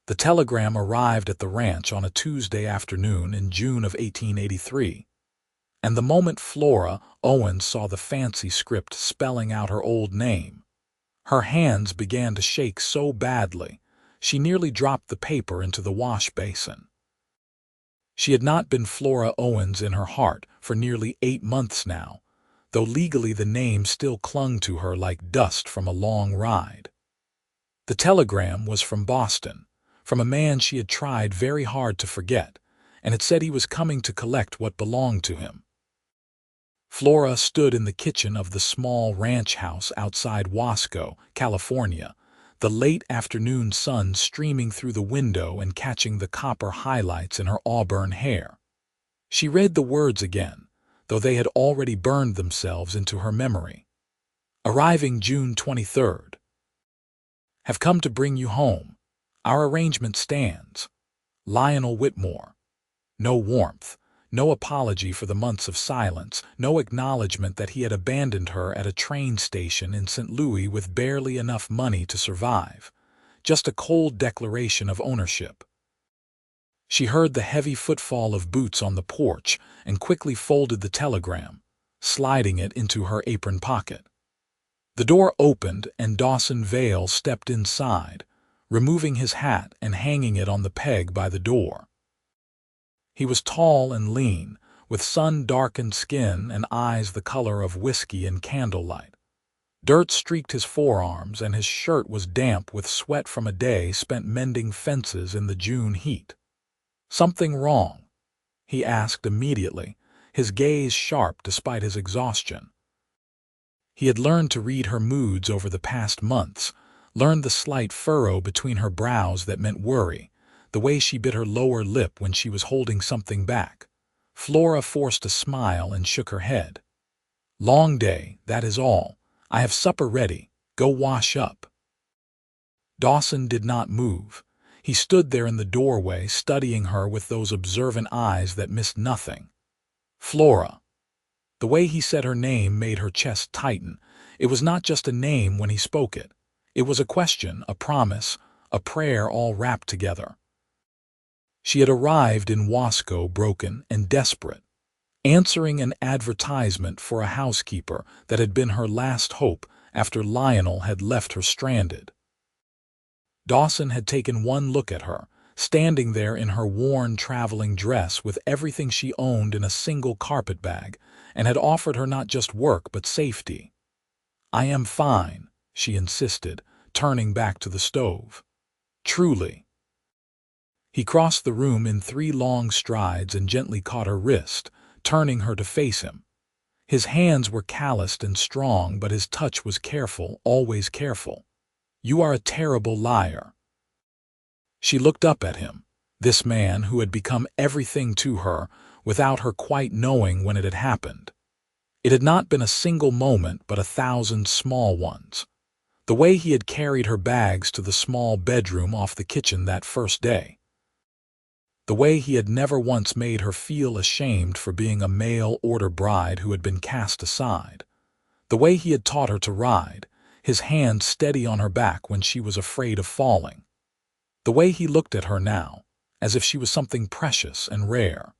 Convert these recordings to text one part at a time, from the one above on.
The telegram arrived at the ranch on a Tuesday afternoon in June of 1883, and the moment Flora Owens saw the fancy script spelling out her old name, her hands began to shake so badly she nearly dropped the paper into the wash basin. She had not been Flora Owens in her heart for nearly 8 months now, though legally the name still clung to her like dust from a long ride. The telegram was from Boston, from a man she had tried very hard to forget, and it said he was coming to collect what belonged to him. Flora stood in the kitchen of the small ranch house outside Wasco, California, the late afternoon sun streaming through the window and catching the copper highlights in her auburn hair. She read the words again, though they had already burned themselves into her memory. Arriving June 23rd. Have come to bring you home. Our arrangement stands. Lionel Whitmore. No warmth, no apology for the months of silence, no acknowledgement that he had abandoned her at a train station in St. Louis with barely enough money to survive, just a cold declaration of ownership. She heard the heavy footfall of boots on the porch and quickly folded the telegram, sliding it into her apron pocket. The door opened and Dawson Vale stepped inside, removing his hat and hanging it on the peg by the door. He was tall and lean, with sun-darkened skin and eyes the color of whiskey in candlelight. Dirt streaked his forearms and his shirt was damp with sweat from a day spent mending fences in the June heat. "Something wrong?" he asked immediately, his gaze sharp despite his exhaustion. He had learned to read her moods over the past months, learned the slight furrow between her brows that meant worry, the way she bit her lower lip when she was holding something back. Flora forced a smile and shook her head. "Long day, that is all. I have supper ready. Go wash up." Dawson did not move. He stood there in the doorway, studying her with those observant eyes that missed nothing. Flora. The way he said her name made her chest tighten. It was not just a name when he spoke it. It was a question, a promise, a prayer all wrapped together. She had arrived in Wasco broken and desperate, answering an advertisement for a housekeeper that had been her last hope after Lionel had left her stranded. Dawson had taken one look at her, standing there in her worn traveling dress with everything she owned in a single carpetbag, and had offered her not just work but safety. "I am fine," she insisted, turning back to the stove. "Truly." He crossed the room in 3 long strides and gently caught her wrist, turning her to face him. His hands were calloused and strong, but his touch was careful, always careful. "You are a terrible liar." She looked up at him, this man who had become everything to her, without her quite knowing when it had happened. It had not been a single moment, but 1,000 small ones. The way he had carried her bags to the small bedroom off the kitchen that first day. The way he had never once made her feel ashamed for being a mail-order bride who had been cast aside. The way he had taught her to ride, his hand steady on her back when she was afraid of falling. The way he looked at her now, as if she was something precious and rare.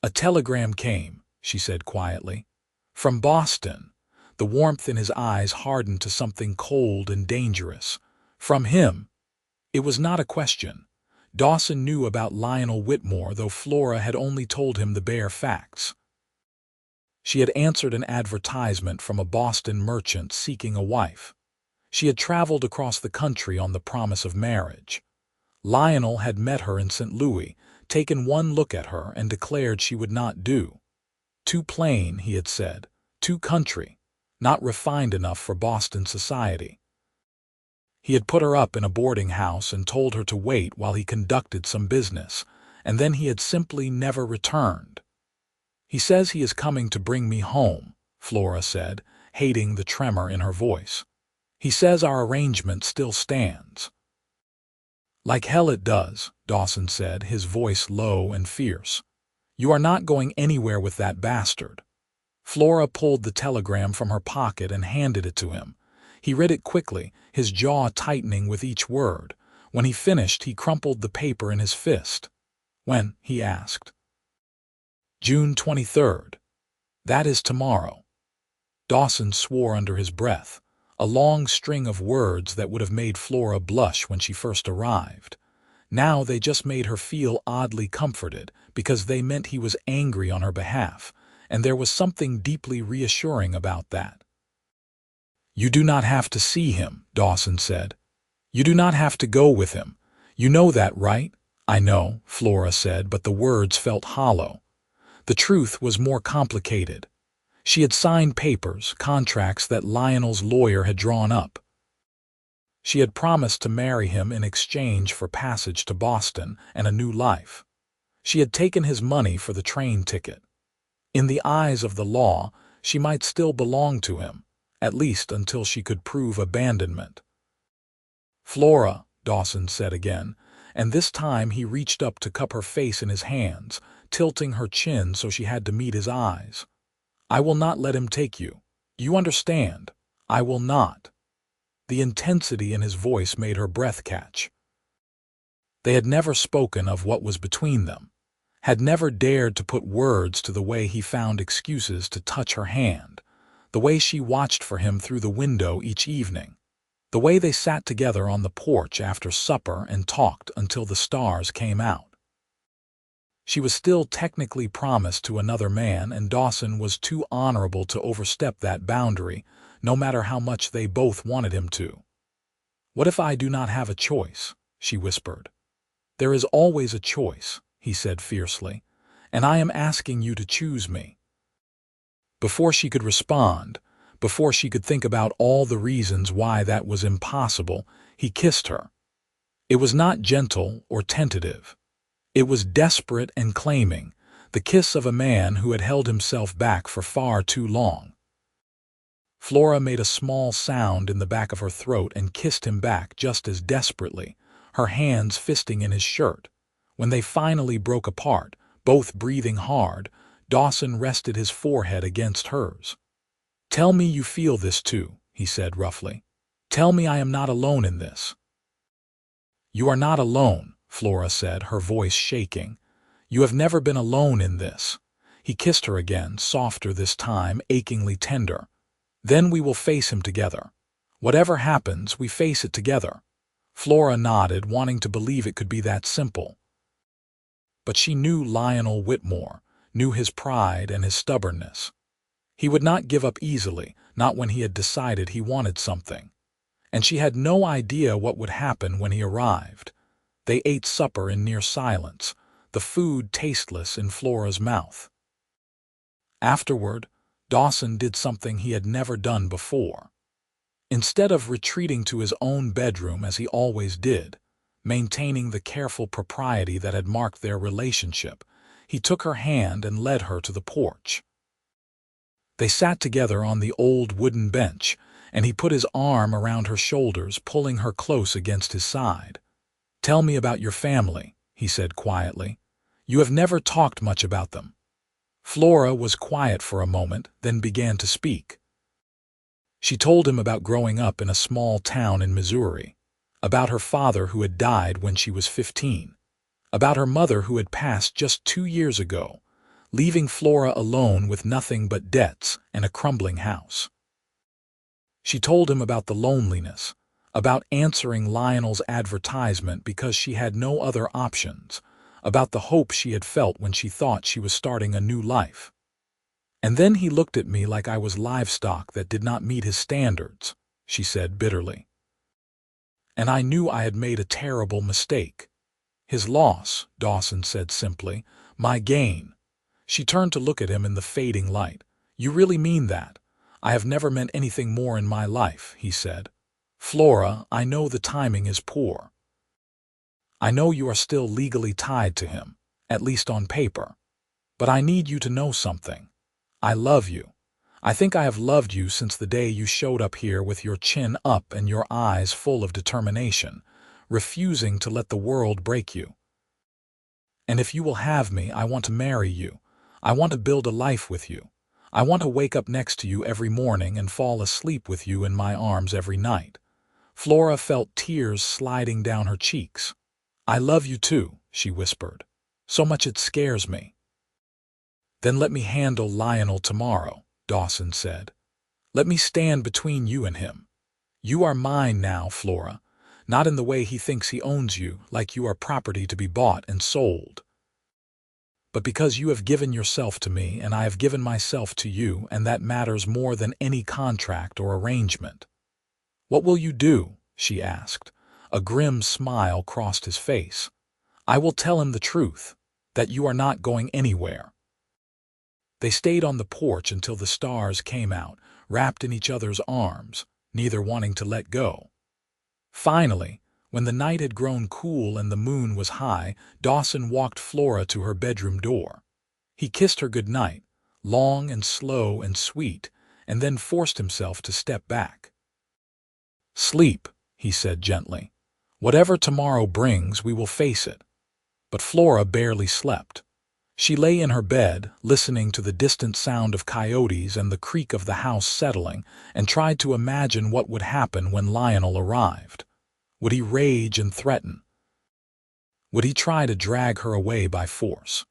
"A telegram came," she said quietly. "From Boston." The warmth in his eyes hardened to something cold and dangerous. "From him." It was not a question. Dawson knew about Lionel Whitmore, though Flora had only told him the bare facts. She had answered an advertisement from a Boston merchant seeking a wife. She had traveled across the country on the promise of marriage. Lionel had met her in St. Louis, taken one look at her, and declared she would not do. Too plain, he had said, too country, not refined enough for Boston society. He had put her up in a boarding house and told her to wait while he conducted some business, and then he had simply never returned. "He says he is coming to bring me home," Flora said, hating the tremor in her voice. "He says our arrangement still stands." "Like hell it does," Dawson said, his voice low and fierce. "You are not going anywhere with that bastard." Flora pulled the telegram from her pocket and handed it to him. He read it quickly, his jaw tightening with each word. When he finished, he crumpled the paper in his fist. "When?" he asked. "June 23rd. That is tomorrow." Dawson swore under his breath, a long string of words that would have made Flora blush when she first arrived. Now they just made her feel oddly comforted because they meant he was angry on her behalf, and there was something deeply reassuring about that. "You do not have to see him," Dawson said. "You do not have to go with him. You know that, right?" "I know," Flora said, but the words felt hollow. The truth was more complicated. She had signed papers, contracts that Lionel's lawyer had drawn up. She had promised to marry him in exchange for passage to Boston and a new life. She had taken his money for the train ticket. In the eyes of the law, she might still belong to him, at least until she could prove abandonment. "Flora," Dawson said again, and this time he reached up to cup her face in his hands, tilting her chin so she had to meet his eyes. "I will not let him take you. You understand? I will not." The intensity in his voice made her breath catch. They had never spoken of what was between them, had never dared to put words to the way he found excuses to touch her hand, the way she watched for him through the window each evening, the way they sat together on the porch after supper and talked until the stars came out. She was still technically promised to another man, and Dawson was too honorable to overstep that boundary, no matter how much they both wanted him to. "What if I do not have a choice?" she whispered. "There is always a choice," he said fiercely, "and I am asking you to choose me." Before she could respond, before she could think about all the reasons why that was impossible, he kissed her. It was not gentle or tentative. It was desperate and claiming, the kiss of a man who had held himself back for far too long. Flora made a small sound in the back of her throat and kissed him back just as desperately, her hands fisting in his shirt. When they finally broke apart, both breathing hard, Dawson rested his forehead against hers. "Tell me you feel this too," he said roughly. "Tell me I am not alone in this." "You are not alone," Flora said, her voice shaking. "You have never been alone in this." He kissed her again, softer this time, achingly tender. "Then we will face him together. Whatever happens, we face it together." Flora nodded, wanting to believe it could be that simple. But she knew Lionel Whitmore, knew his pride and his stubbornness. He would not give up easily, not when he had decided he wanted something. And she had no idea what would happen when he arrived. They ate supper in near silence, the food tasteless in Flora's mouth. Afterward, Dawson did something he had never done before. Instead of retreating to his own bedroom as he always did, maintaining the careful propriety that had marked their relationship, he took her hand and led her to the porch. They sat together on the old wooden bench, and he put his arm around her shoulders, pulling her close against his side. "Tell me about your family," he said quietly. "You have never talked much about them." Flora was quiet for a moment, then began to speak. She told him about growing up in a small town in Missouri, about her father who had died when she was 15, about her mother who had passed just 2 years ago, leaving Flora alone with nothing but debts and a crumbling house. She told him about the loneliness, about answering Lionel's advertisement because she had no other options, about the hope she had felt when she thought she was starting a new life. "And then he looked at me like I was livestock that did not meet his standards," she said bitterly. "And I knew I had made a terrible mistake." "His loss," Dawson said simply, "my gain." She turned to look at him in the fading light. "You really mean that?" "I have never meant anything more in my life," he said. "Flora, I know the timing is poor. I know you are still legally tied to him, at least on paper. But I need you to know something. I love you. I think I have loved you since the day you showed up here with your chin up and your eyes full of determination, refusing to let the world break you. And if you will have me, I want to marry you. I want to build a life with you. I want to wake up next to you every morning and fall asleep with you in my arms every night." Flora felt tears sliding down her cheeks. "I love you too," she whispered. "So much it scares me." "Then let me handle Lionel tomorrow," Dawson said. "Let me stand between you and him. You are mine now, Flora, not in the way he thinks he owns you, like you are property to be bought and sold, but because you have given yourself to me and I have given myself to you, and that matters more than any contract or arrangement." "What will you do?" she asked. A grim smile crossed his face. "I will tell him the truth, that you are not going anywhere." They stayed on the porch until the stars came out, wrapped in each other's arms, neither wanting to let go. Finally, when the night had grown cool and the moon was high, Dawson walked Flora to her bedroom door. He kissed her good night, long and slow and sweet, and then forced himself to step back. "Sleep," he said gently. "Whatever tomorrow brings, we will face it." But Flora barely slept. She lay in her bed, listening to the distant sound of coyotes and the creak of the house settling, and tried to imagine what would happen when Lionel arrived. Would he rage and threaten? Would he try to drag her away by force?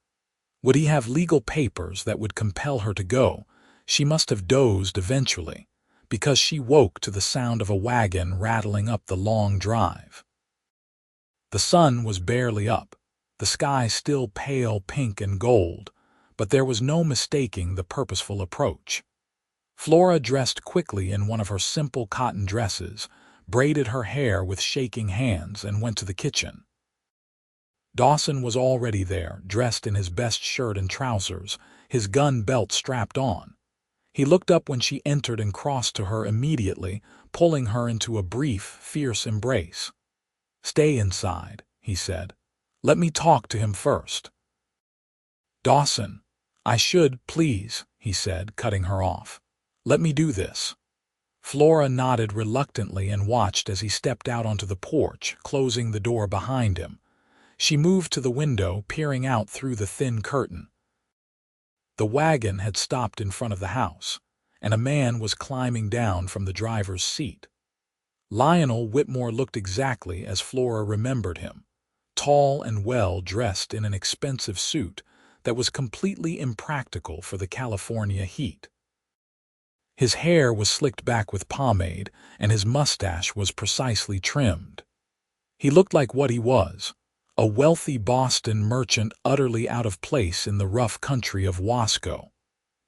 Would he have legal papers that would compel her to go? She must have dozed eventually, because she woke to the sound of a wagon rattling up the long drive. The sun was barely up, the sky still pale pink and gold, but there was no mistaking the purposeful approach. Flora dressed quickly in one of her simple cotton dresses, braided her hair with shaking hands, and went to the kitchen. Dawson was already there, dressed in his best shirt and trousers, his gun belt strapped on. He looked up when she entered and crossed to her immediately, pulling her into a brief, fierce embrace. "Stay inside," he said. "Let me talk to him first." "Dawson, I should, please," he said, cutting her off. "Let me do this." Flora nodded reluctantly and watched as he stepped out onto the porch, closing the door behind him. She moved to the window, peering out through the thin curtain. The wagon had stopped in front of the house, and a man was climbing down from the driver's seat. Lionel Whitmore looked exactly as Flora remembered him, tall and well-dressed in an expensive suit that was completely impractical for the California heat. His hair was slicked back with pomade, and his mustache was precisely trimmed. He looked like what he was, a wealthy Boston merchant utterly out of place in the rough country of Wasco.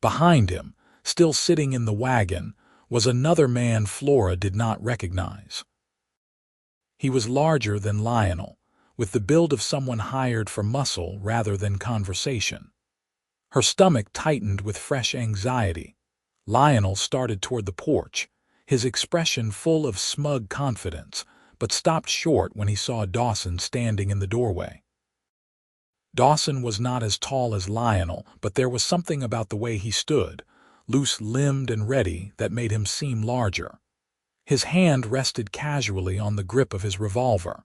Behind him, still sitting in the wagon, was another man Flora did not recognize. He was larger than Lionel, with the build of someone hired for muscle rather than conversation. Her stomach tightened with fresh anxiety. Lionel started toward the porch, his expression full of smug confidence, but stopped short when he saw Dawson standing in the doorway. Dawson was not as tall as Lionel, but there was something about the way he stood, loose-limbed and ready, that made him seem larger. His hand rested casually on the grip of his revolver.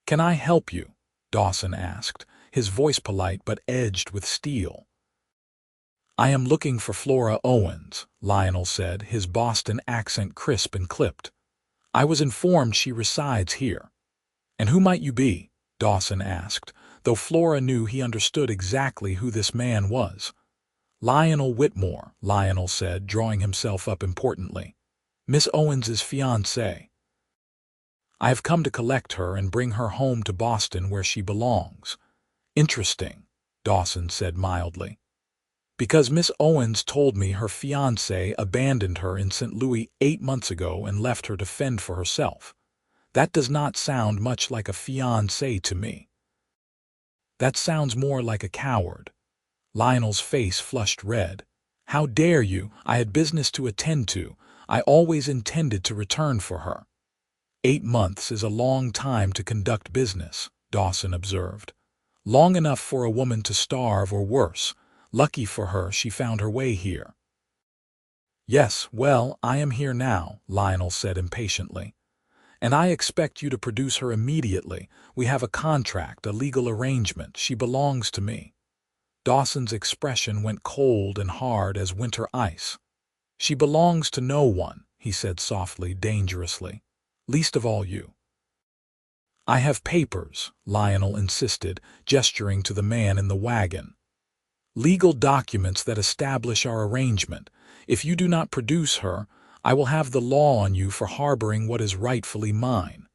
"Can I help you?" Dawson asked, his voice polite but edged with steel. "I am looking for Flora Owens," Lionel said, his Boston accent crisp and clipped. "I was informed she resides here." "And who might you be?" Dawson asked, though Flora knew he understood exactly who this man was. "Lionel Whitmore," Lionel said, drawing himself up importantly. "Miss Owens's fiancé. I have come to collect her and bring her home to Boston where she belongs." "Interesting," Dawson said mildly. "Because Miss Owens told me her fiancé abandoned her in St. Louis 8 months ago and left her to fend for herself. That does not sound much like a fiancé to me." "That sounds more like a coward." Lionel's face flushed red. "How dare you? I had business to attend to. I always intended to return for her." 8 months is a long time to conduct business," Dawson observed. "Long enough for a woman to starve or worse. Lucky for her she found her way here." "Yes, well, I am here now," Lionel said impatiently. "And I expect you to produce her immediately. We have a contract, a legal arrangement. She belongs to me." Dawson's expression went cold and hard as winter ice. "She belongs to no one," he said softly, dangerously. Least of all you. I have papers, Lionel insisted, gesturing to the man in the wagon. Legal documents that establish our arrangement. If you do not produce her, I will have the law on you for harboring what is rightfully mine.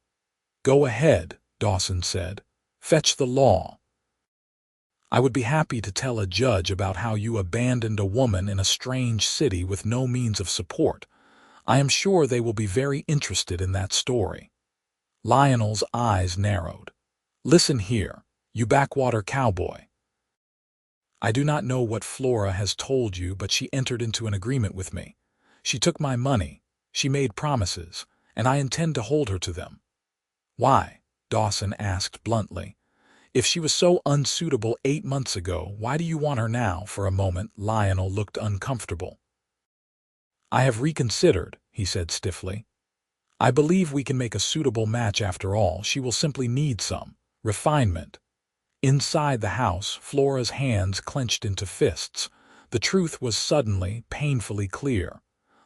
Go ahead, Dawson said. Fetch the law. I would be happy to tell a judge about how you abandoned a woman in a strange city with no means of support. I am sure they will be very interested in that story. Lionel's eyes narrowed. Listen here, you backwater cowboy. I do not know what Flora has told you, but she entered into an agreement with me. She took my money, she made promises, and I intend to hold her to them. Why? Dawson asked bluntly. If she was so unsuitable 8 months ago, why do you want her now? For a moment, Lionel looked uncomfortable. I have reconsidered, he said stiffly. I believe we can make a suitable match after all. She will simply need some refinement. Inside the house, Flora's hands clenched into fists. The truth was suddenly, painfully clear.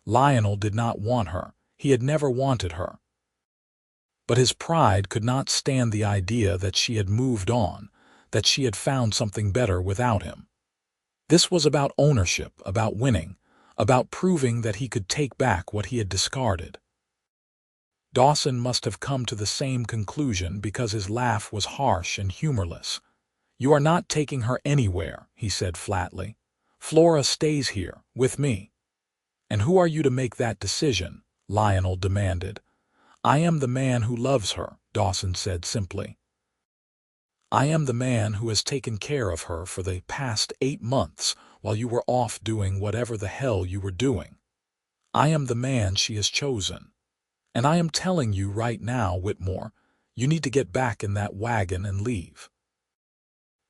Lionel did not want her. He had never wanted her. But his pride could not stand the idea that she had moved on, that she had found something better without him. This was about ownership, about winning, about proving that he could take back what he had discarded. Dawson must have come to the same conclusion because his laugh was harsh and humorless. You are not taking her anywhere, he said flatly. Flora stays here, with me. And who are you to make that decision? Lionel demanded. I am the man who loves her, Dawson said simply. I am the man who has taken care of her for the past 8 months while you were off doing whatever the hell you were doing. I am the man she has chosen. And I am telling you right now, Whitmore, you need to get back in that wagon and leave.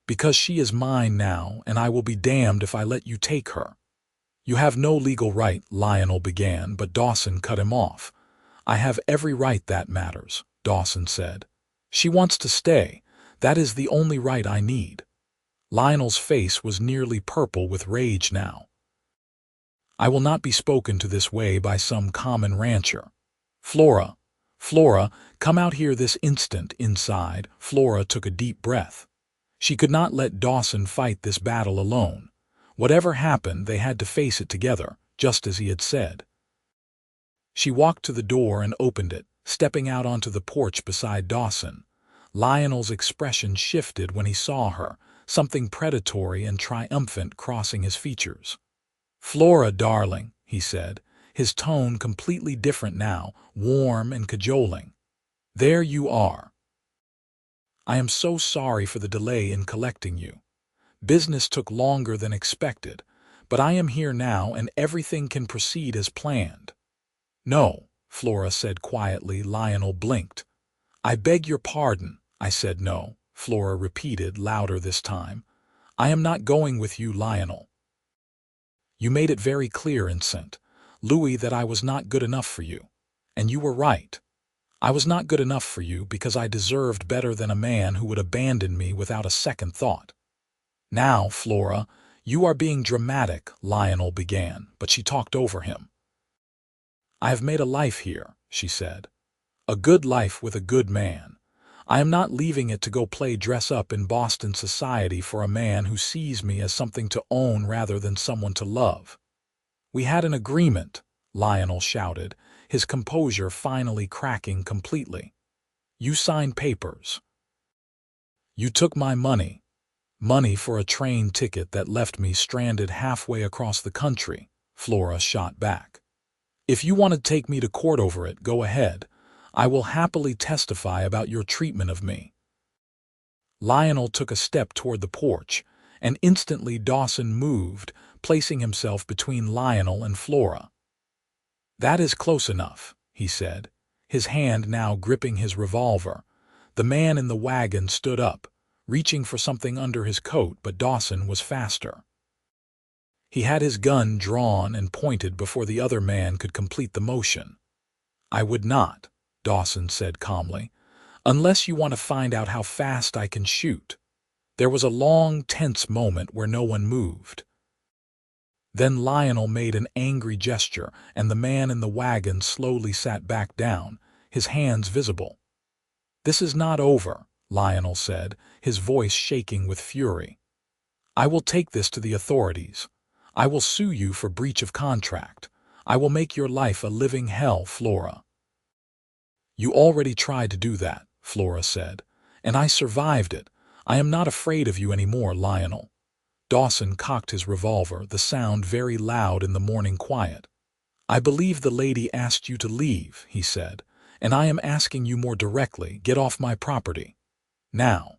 Because she is mine now, and I will be damned if I let you take her. You have no legal right, Lionel began, but Dawson cut him off. I have every right that matters, Dawson said. She wants to stay. That is the only right I need. Lionel's face was nearly purple with rage now. I will not be spoken to this way by some common rancher. Flora, come out here this instant. Inside, Flora took a deep breath. She could not let Dawson fight this battle alone. Whatever happened, they had to face it together, just as he had said. She walked to the door and opened it, stepping out onto the porch beside Dawson. Lionel's expression shifted when he saw her, something predatory and triumphant crossing his features. Flora, darling, he said, his tone completely different now, warm and cajoling. There you are. I am so sorry for the delay in collecting you. Business took longer than expected, but I am here now and everything can proceed as planned. No, Flora said quietly. Lionel blinked. I beg your pardon. I said no, Flora repeated, louder this time. I am not going with you, Lionel. You made it very clear, Incent, Louis, that I was not good enough for you. And you were right. I was not good enough for you because I deserved better than a man who would abandon me without a second thought. Now, Flora, you are being dramatic, Lionel began, but she talked over him. I have made a life here, she said. A good life with a good man. I am not leaving it to go play dress-up in Boston society for a man who sees me as something to own rather than someone to love. We had an agreement, Lionel shouted, his composure finally cracking completely. You signed papers. You took my money. Money for a train ticket that left me stranded halfway across the country, Flora shot back. If you want to take me to court over it, go ahead. I will happily testify about your treatment of me. Lionel took a step toward the porch, and instantly Dawson moved, placing himself between Lionel and Flora. That is close enough, he said, his hand now gripping his revolver. The man in the wagon stood up, reaching for something under his coat, but Dawson was faster. He had his gun drawn and pointed before the other man could complete the motion. I would not, Dawson said calmly, unless you want to find out how fast I can shoot. There was a long, tense moment where no one moved. Then Lionel made an angry gesture, and the man in the wagon slowly sat back down, his hands visible. "This is not over," Lionel said, his voice shaking with fury. "I will take this to the authorities. I will sue you for breach of contract. I will make your life a living hell, Flora." "You already tried to do that," Flora said, "and I survived it. I am not afraid of you anymore, Lionel." Dawson cocked his revolver, the sound very loud in the morning quiet. "I believe the lady asked you to leave," he said, "and I am asking you more directly, get off my property. Now."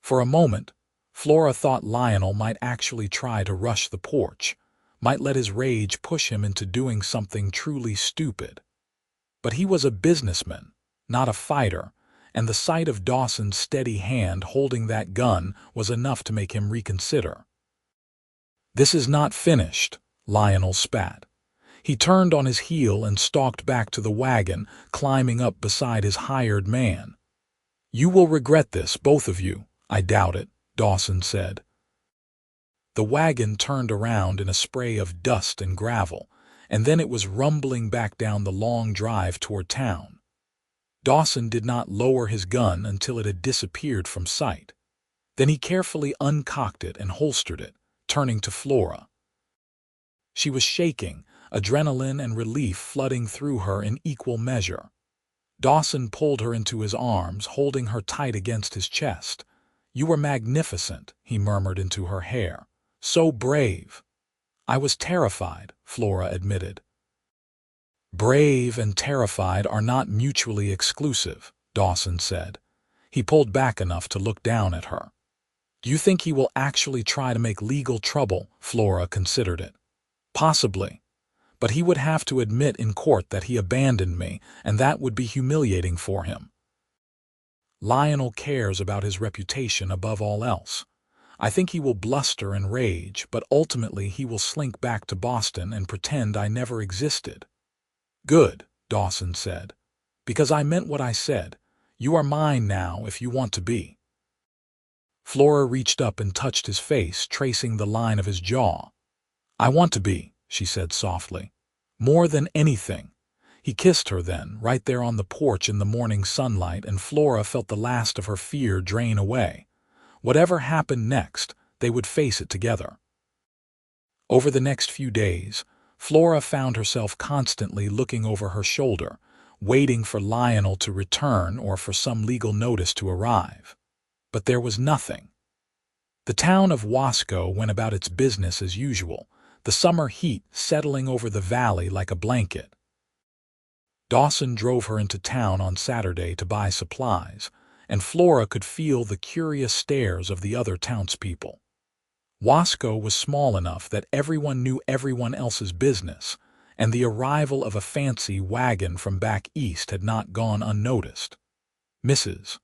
For a moment, Flora thought Lionel might actually try to rush the porch, might let his rage push him into doing something truly stupid. But he was a businessman, not a fighter, and the sight of Dawson's steady hand holding that gun was enough to make him reconsider. "This is not finished," Lionel spat. He turned on his heel and stalked back to the wagon, climbing up beside his hired man. "You will regret this, both of you." "I doubt it," Dawson said. The wagon turned around in a spray of dust and gravel, and then it was rumbling back down the long drive toward town. Dawson did not lower his gun until it had disappeared from sight. Then he carefully uncocked it and holstered it, turning to Flora. She was shaking, adrenaline and relief flooding through her in equal measure. Dawson pulled her into his arms, holding her tight against his chest. "You were magnificent," he murmured into her hair. "So brave." "I was terrified," Flora admitted. "Brave and terrified are not mutually exclusive," Dawson said. He pulled back enough to look down at her. "Do you think he will actually try to make legal trouble?" Flora considered it. "Possibly. But he would have to admit in court that he abandoned me, and that would be humiliating for him. Lionel cares about his reputation above all else. I think he will bluster and rage, but ultimately he will slink back to Boston and pretend I never existed." "Good," Dawson said, "because I meant what I said. You are mine now if you want to be." Flora reached up and touched his face, tracing the line of his jaw. "I want to be," she said softly. "More than anything." He kissed her then, right there on the porch in the morning sunlight, and Flora felt the last of her fear drain away. Whatever happened next, they would face it together. Over the next few days, Flora found herself constantly looking over her shoulder, waiting for Lionel to return or for some legal notice to arrive. But there was nothing. The town of Wasco went about its business as usual, the summer heat settling over the valley like a blanket. Dawson drove her into town on Saturday to buy supplies, and Flora could feel the curious stares of the other townspeople. Wasco was small enough that everyone knew everyone else's business, and the arrival of a fancy wagon from back east had not gone unnoticed. Mrs.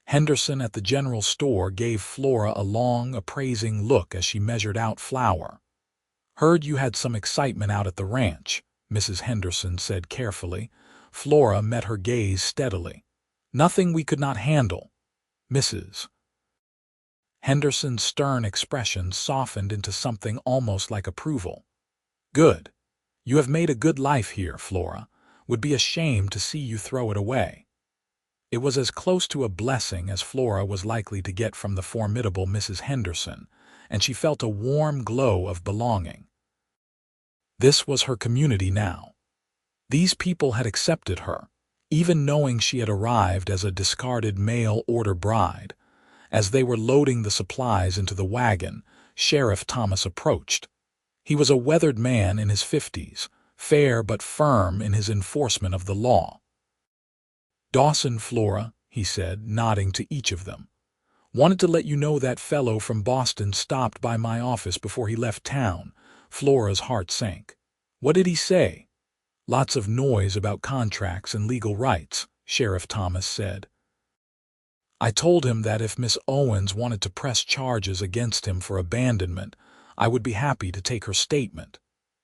Henderson at the general store gave Flora a long, appraising look as she measured out flour. "Heard you had some excitement out at the ranch," Mrs. Henderson said carefully. Flora met her gaze steadily. "Nothing we could not handle." Mrs. Henderson's stern expression softened into something almost like approval. "Good. You have made a good life here, Flora. Would be a shame to see you throw it away." It was as close to a blessing as Flora was likely to get from the formidable Mrs. Henderson, and she felt a warm glow of belonging. This was her community now. These people had accepted her, even knowing she had arrived as a discarded mail-order bride. As they were loading the supplies into the wagon, Sheriff Thomas approached. He was a weathered man in his 50s, fair but firm in his enforcement of the law. "Dawson, Flora," he said, nodding to each of them. "Wanted to let you know that fellow from Boston stopped by my office before he left town." Flora's heart sank. "What did he say?" "Lots of noise about contracts and legal rights," Sheriff Thomas said. "I told him that if Miss Owens wanted to press charges against him for abandonment, I would be happy to take her statement.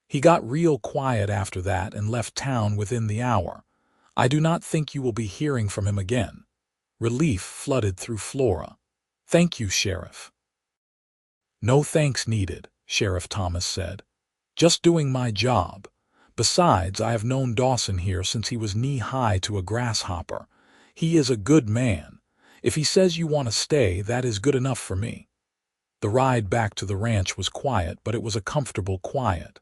He got real quiet after that and left town within the hour. I do not think you will be hearing from him again." Relief flooded through Flora. "Thank you, Sheriff." "No thanks needed," Sheriff Thomas said. "Just doing my job. Besides, I have known Dawson here since he was knee-high to a grasshopper. He is a good man. If he says you want to stay, that is good enough for me." The ride back to the ranch was quiet, but it was a comfortable quiet.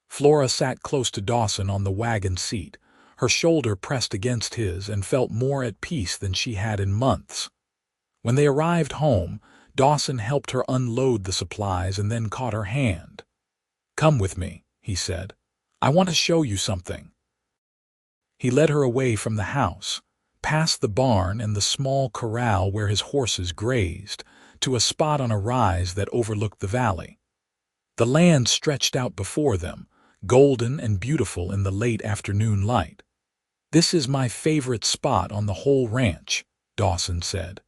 Flora sat close to Dawson on the wagon seat, her shoulder pressed against his, and felt more at peace than she had in months. When they arrived home, Dawson helped her unload the supplies and then caught her hand. "Come with me," he said. "I want to show you something." He led her away from the house, past the barn and the small corral where his horses grazed, to a spot on a rise that overlooked the valley. The land stretched out before them, golden and beautiful in the late afternoon light. "This is my favorite spot on the whole ranch," Dawson said.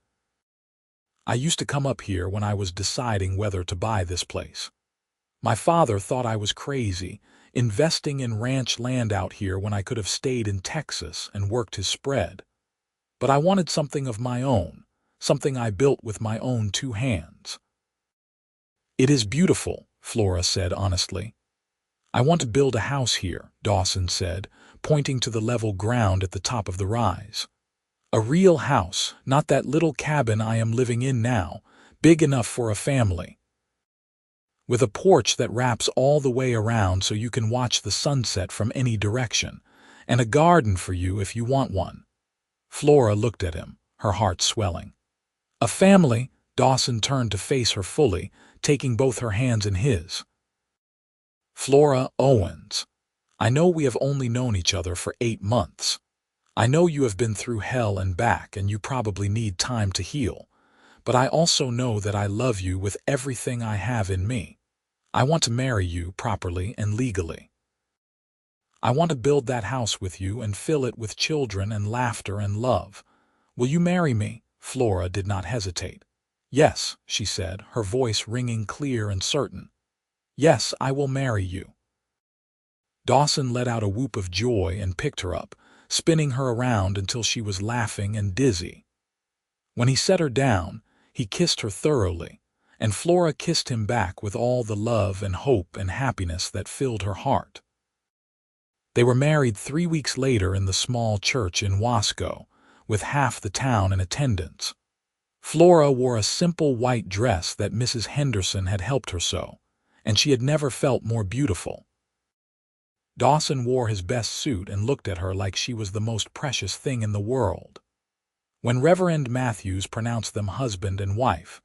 "I used to come up here when I was deciding whether to buy this place. My father thought I was crazy, investing in ranch land out here when I could have stayed in Texas and worked his spread. But I wanted something of my own, something I built with my own 2 hands." "It is beautiful," Flora said honestly. "I want to build a house here," Dawson said, pointing to the level ground at the top of the rise. "A real house, not that little cabin I am living in now, big enough for a family. With a porch that wraps all the way around so you can watch the sunset from any direction, and a garden for you if you want one." Flora looked at him, her heart swelling. "A family?" Dawson turned to face her fully, taking both her hands in his. "Flora Owens, I know we have only known each other for 8 months. I know you have been through hell and back and you probably need time to heal. But I also know that I love you with everything I have in me. I want to marry you properly and legally. I want to build that house with you and fill it with children and laughter and love. Will you marry me?" Flora did not hesitate. "Yes," she said, her voice ringing clear and certain. "Yes, I will marry you." Dawson let out a whoop of joy and picked her up, spinning her around until she was laughing and dizzy. When he set her down, he kissed her thoroughly, and Flora kissed him back with all the love and hope and happiness that filled her heart. They were married 3 weeks later in the small church in Wasco, with half the town in attendance. Flora wore a simple white dress that Mrs. Henderson had helped her sew, and she had never felt more beautiful. Dawson wore his best suit and looked at her like she was the most precious thing in the world. When Reverend Matthews pronounced them husband and wife,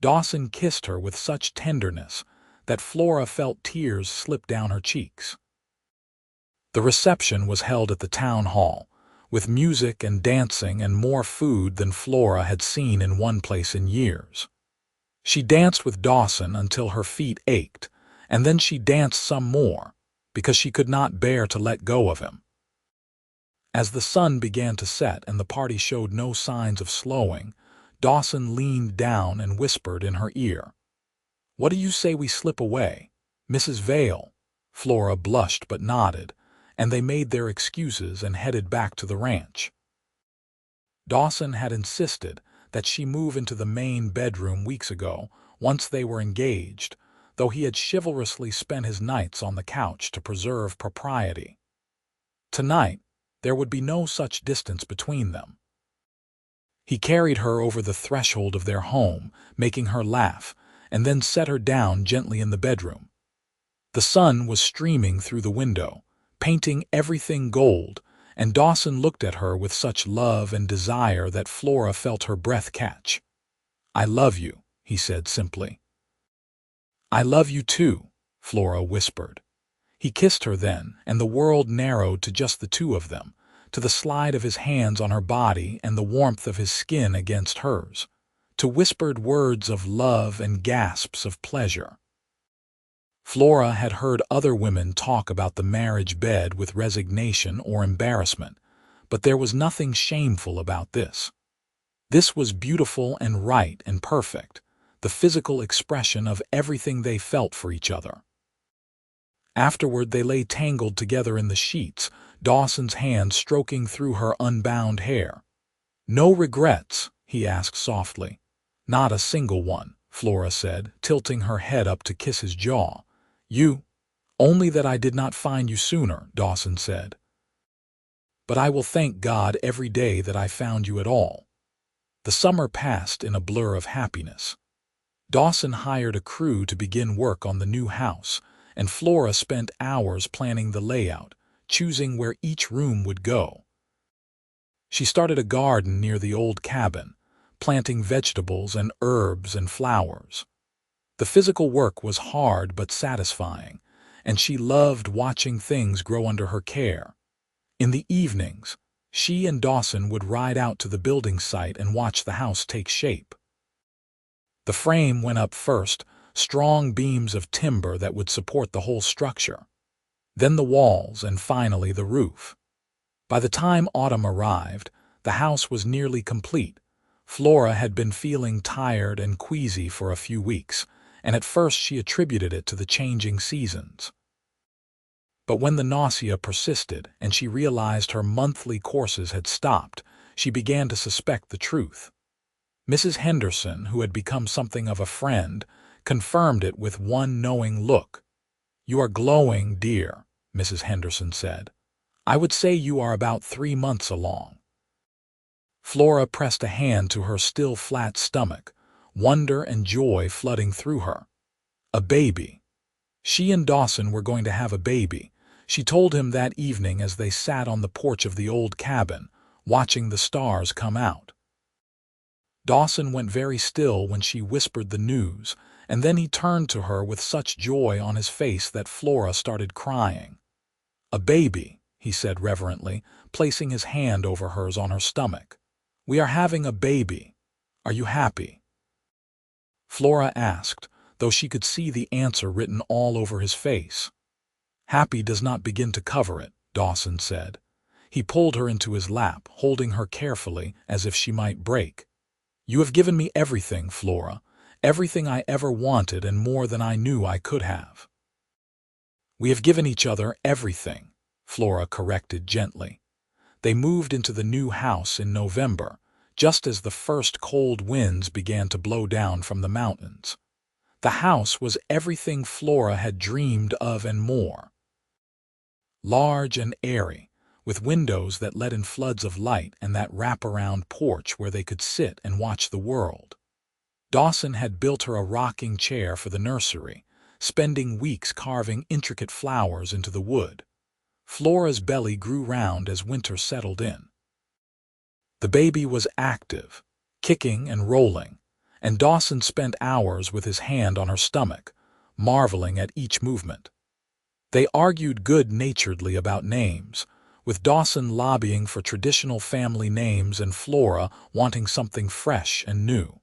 Dawson kissed her with such tenderness that Flora felt tears slip down her cheeks. The reception was held at the town hall, with music and dancing and more food than Flora had seen in one place in years. She danced with Dawson until her feet ached, and then she danced some more, because she could not bear to let go of him. As the sun began to set and the party showed no signs of slowing, Dawson leaned down and whispered in her ear, "What do you say we slip away, Mrs. Vale?" Flora blushed but nodded, and they made their excuses and headed back to the ranch. Dawson had insisted that she move into the main bedroom weeks ago, once they were engaged, though he had chivalrously spent his nights on the couch to preserve propriety. Tonight, there would be no such distance between them. He carried her over the threshold of their home, making her laugh, and then set her down gently in the bedroom. The sun was streaming through the window, painting everything gold, and Dawson looked at her with such love and desire that Flora felt her breath catch. "I love you," he said simply. "I love you too," Flora whispered. He kissed her then, and the world narrowed to just the two of them, to the slide of his hands on her body and the warmth of his skin against hers, to whispered words of love and gasps of pleasure. Flora had heard other women talk about the marriage bed with resignation or embarrassment, but there was nothing shameful about this. This was beautiful and right and perfect, the physical expression of everything they felt for each other. Afterward they lay tangled together in the sheets, Dawson's hand stroking through her unbound hair. "No regrets?" he asked softly. "Not a single one," Flora said, tilting her head up to kiss his jaw. "You?" "Only that I did not find you sooner," Dawson said. "But I will thank God every day that I found you at all." The summer passed in a blur of happiness. Dawson hired a crew to begin work on the new house, and Flora spent hours planning the layout, choosing where each room would go. She started a garden near the old cabin, planting vegetables and herbs and flowers. The physical work was hard but satisfying, and she loved watching things grow under her care. In the evenings, she and Dawson would ride out to the building site and watch the house take shape. The frame went up first, strong beams of timber that would support the whole structure. Then the walls, and finally the roof. By the time autumn arrived, the house was nearly complete. Flora had been feeling tired and queasy for a few weeks, and at first she attributed it to the changing seasons. But when the nausea persisted and she realized her monthly courses had stopped, she began to suspect the truth. Mrs. Henderson, who had become something of a friend, confirmed it with one knowing look. "You are glowing, dear," Mrs. Henderson said. "I would say you are about 3 months along." Flora pressed a hand to her still flat stomach, wonder and joy flooding through her. A baby. She and Dawson were going to have a baby. She told him that evening as they sat on the porch of the old cabin, watching the stars come out. Dawson went very still when she whispered the news, and then he turned to her with such joy on his face that Flora started crying. "A baby," he said reverently, placing his hand over hers on her stomach. "We are having a baby. Are you happy?" Flora asked, though she could see the answer written all over his face. "Happy does not begin to cover it," Dawson said. He pulled her into his lap, holding her carefully as if she might break. "You have given me everything, Flora, everything I ever wanted and more than I knew I could have." "We have given each other everything," Flora corrected gently. They moved into the new house in November, just as the first cold winds began to blow down from the mountains. The house was everything Flora had dreamed of and more. Large and airy, with windows that let in floods of light and that wrap-around porch where they could sit and watch the world. Dawson had built her a rocking chair for the nursery, spending weeks carving intricate flowers into the wood. Flora's belly grew round as winter settled in. The baby was active, kicking and rolling, and Dawson spent hours with his hand on her stomach, marveling at each movement. They argued good-naturedly about names, with Dawson lobbying for traditional family names and Flora wanting something fresh and new.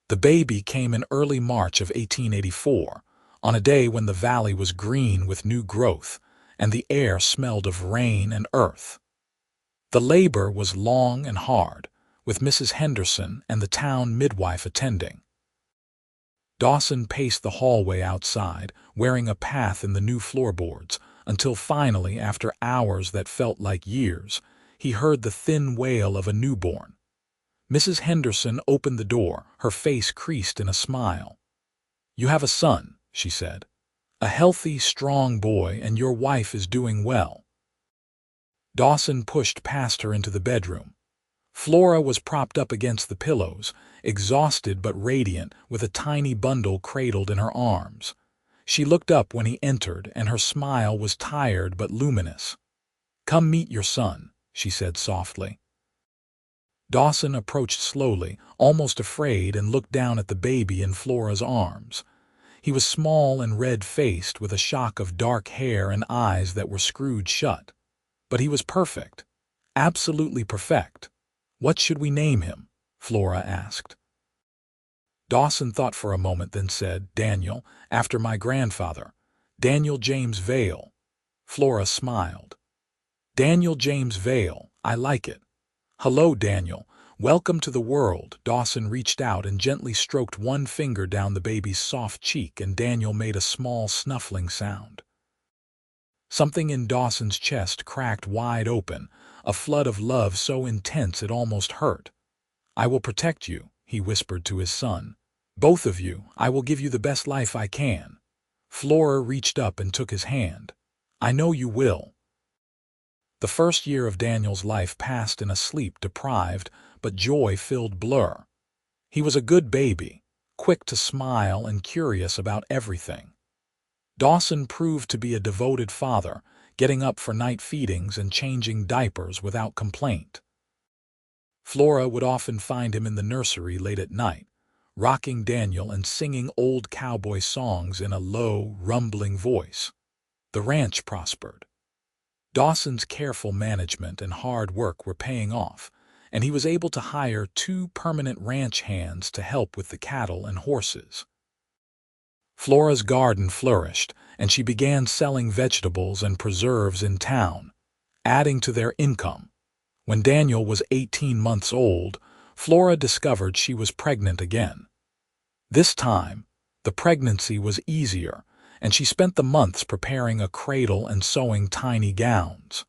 The baby came in early March of 1884, on a day when the valley was green with new growth, and the air smelled of rain and earth. The labor was long and hard, with Mrs. Henderson and the town midwife attending. Dawson paced the hallway outside, wearing a path in the new floorboards, until finally, after hours that felt like years, he heard the thin wail of a newborn. Mrs. Henderson opened the door, her face creased in a smile. "You have a son," she said. "A healthy, strong boy, and your wife is doing well." Dawson pushed past her into the bedroom. Flora was propped up against the pillows, exhausted but radiant, with a tiny bundle cradled in her arms. She looked up when he entered, and her smile was tired but luminous. "Come meet your son," she said softly. Dawson approached slowly, almost afraid, and looked down at the baby in Flora's arms. He was small and red-faced, with a shock of dark hair and eyes that were screwed shut. But he was perfect, absolutely perfect. "What should we name him?" Flora asked. Dawson thought for a moment, then said, "Daniel, after my grandfather. Daniel James Vale." Flora smiled. "Daniel James Vale, I like it. Hello, Daniel. Welcome to the world." Dawson reached out and gently stroked one finger down the baby's soft cheek, and Daniel made a small snuffling sound. Something in Dawson's chest cracked wide open, a flood of love so intense it almost hurt. "I will protect you," he whispered to his son. "Both of you, I will give you the best life I can." Flora reached up and took his hand. "I know you will." The first year of Daniel's life passed in a sleep-deprived but joy-filled blur. He was a good baby, quick to smile and curious about everything. Dawson proved to be a devoted father, getting up for night feedings and changing diapers without complaint. Flora would often find him in the nursery late at night, rocking Daniel and singing old cowboy songs in a low, rumbling voice. The ranch prospered. Dawson's careful management and hard work were paying off, and he was able to hire 2 permanent ranch hands to help with the cattle and horses. Flora's garden flourished, and she began selling vegetables and preserves in town, adding to their income. When Daniel was 18 months old, Flora discovered she was pregnant again. This time, the pregnancy was easier, and she spent the months preparing a cradle and sewing tiny gowns.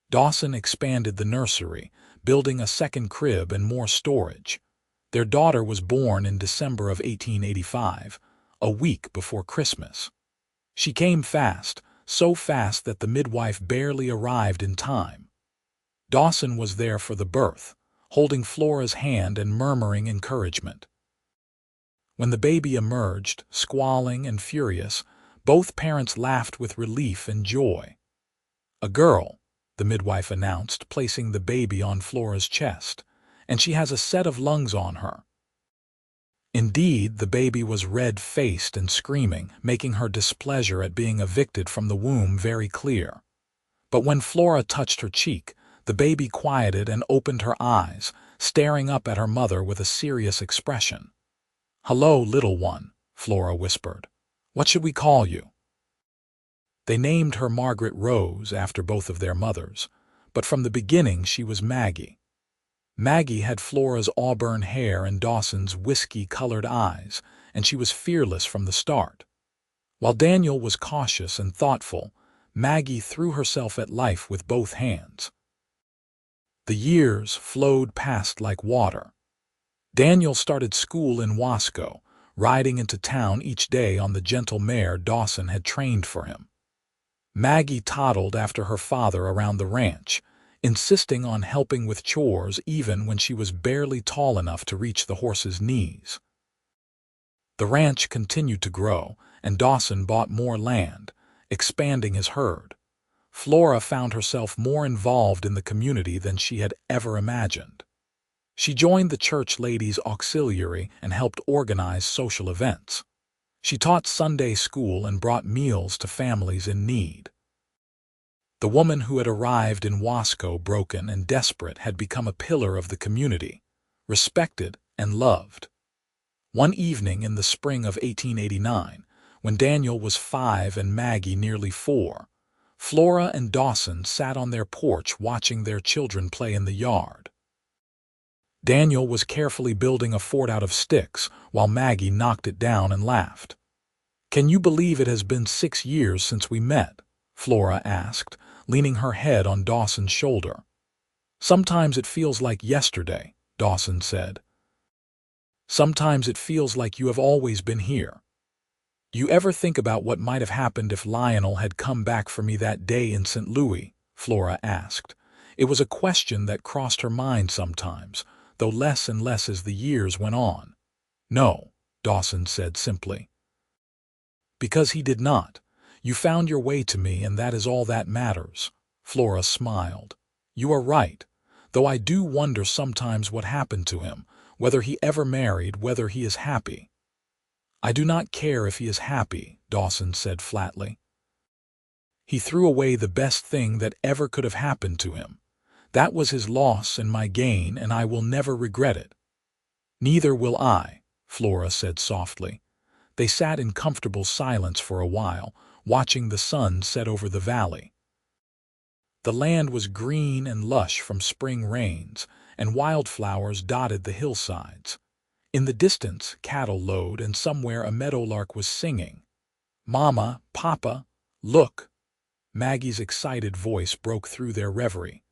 Dawson expanded the nursery, building a second crib and more storage. Their daughter was born in December of 1885, a week before Christmas. She came fast, so fast that the midwife barely arrived in time. Dawson was there for the birth, holding Flora's hand and murmuring encouragement. When the baby emerged, squalling and furious, both parents laughed with relief and joy. "A girl," the midwife announced, placing the baby on Flora's chest, "and she has a set of lungs on her." Indeed, the baby was red-faced and screaming, making her displeasure at being evicted from the womb very clear. But when Flora touched her cheek, the baby quieted and opened her eyes, staring up at her mother with a serious expression. "Hello, little one," Flora whispered. "What should we call you?" They named her Margaret Rose after both of their mothers, but from the beginning she was Maggie. Maggie had Flora's auburn hair and Dawson's whiskey-colored eyes, and she was fearless from the start. While Daniel was cautious and thoughtful, Maggie threw herself at life with both hands. The years flowed past like water. Daniel started school in Wasco, riding into town each day on the gentle mare Dawson had trained for him. Maggie toddled after her father around the ranch, insisting on helping with chores even when she was barely tall enough to reach the horse's knees. The ranch continued to grow, and Dawson bought more land, expanding his herd. Flora found herself more involved in the community than she had ever imagined. She joined the church ladies' auxiliary and helped organize social events. She taught Sunday school and brought meals to families in need. The woman who had arrived in Wasco broken and desperate had become a pillar of the community, respected and loved. One evening in the spring of 1889, when Daniel was 5 and Maggie nearly 4, Flora and Dawson sat on their porch watching their children play in the yard. Daniel was carefully building a fort out of sticks while Maggie knocked it down and laughed. "Can you believe it has been 6 years since we met?" Flora asked, leaning her head on Dawson's shoulder. "Sometimes it feels like yesterday," Dawson said. "Sometimes it feels like you have always been here." "You ever think about what might have happened if Lionel had come back for me that day in St. Louis?" Flora asked. It was a question that crossed her mind sometimes, though less and less as the years went on. "No," Dawson said simply. "Because he did not. You found your way to me, and that is all that matters." Flora smiled. "You are right, though I do wonder sometimes what happened to him, whether he ever married, whether he is happy." "I do not care if he is happy," Dawson said flatly. "He threw away the best thing that ever could have happened to him. That was his loss and my gain, and I will never regret it." "Neither will I," Flora said softly. They sat in comfortable silence for a while, watching the sun set over the valley. The land was green and lush from spring rains, and wildflowers dotted the hillsides. In the distance, cattle lowed, and somewhere a meadowlark was singing. "Mama, Papa, look!" Maggie's excited voice broke through their reverie.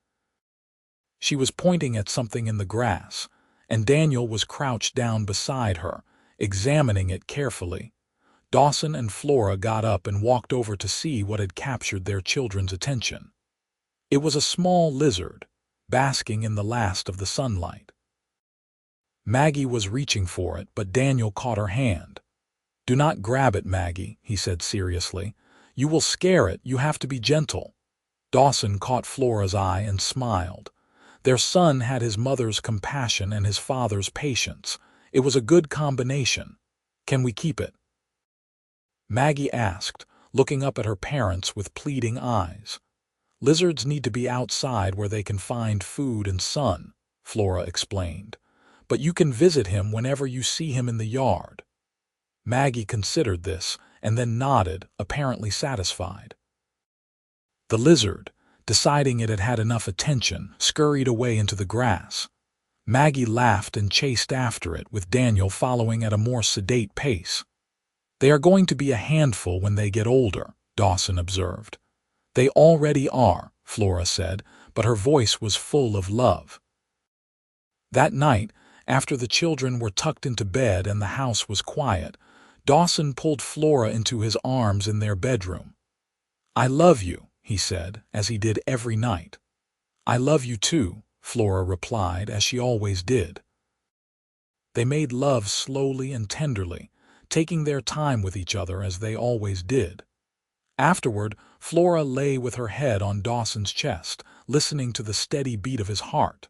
She was pointing at something in the grass, and Daniel was crouched down beside her, examining it carefully. Dawson and Flora got up and walked over to see what had captured their children's attention. It was a small lizard, basking in the last of the sunlight. Maggie was reaching for it, but Daniel caught her hand. "Do not grab it, Maggie," he said seriously. "You will scare it. You have to be gentle." Dawson caught Flora's eye and smiled. Their son had his mother's compassion and his father's patience. It was a good combination. "Can we keep it?" Maggie asked, looking up at her parents with pleading eyes. "Lizards need to be outside where they can find food and sun," Flora explained. "But you can visit him whenever you see him in the yard." Maggie considered this and then nodded, apparently satisfied. The lizard, deciding it had had enough attention, scurried away into the grass. Maggie laughed and chased after it, with Daniel following at a more sedate pace. "They are going to be a handful when they get older," Dawson observed. "They already are," Flora said, but her voice was full of love. That night, after the children were tucked into bed and the house was quiet, Dawson pulled Flora into his arms in their bedroom. "I love you," he said, as he did every night. "I love you too," Flora replied, as she always did. They made love slowly and tenderly, taking their time with each other as they always did. Afterward, Flora lay with her head on Dawson's chest, listening to the steady beat of his heart.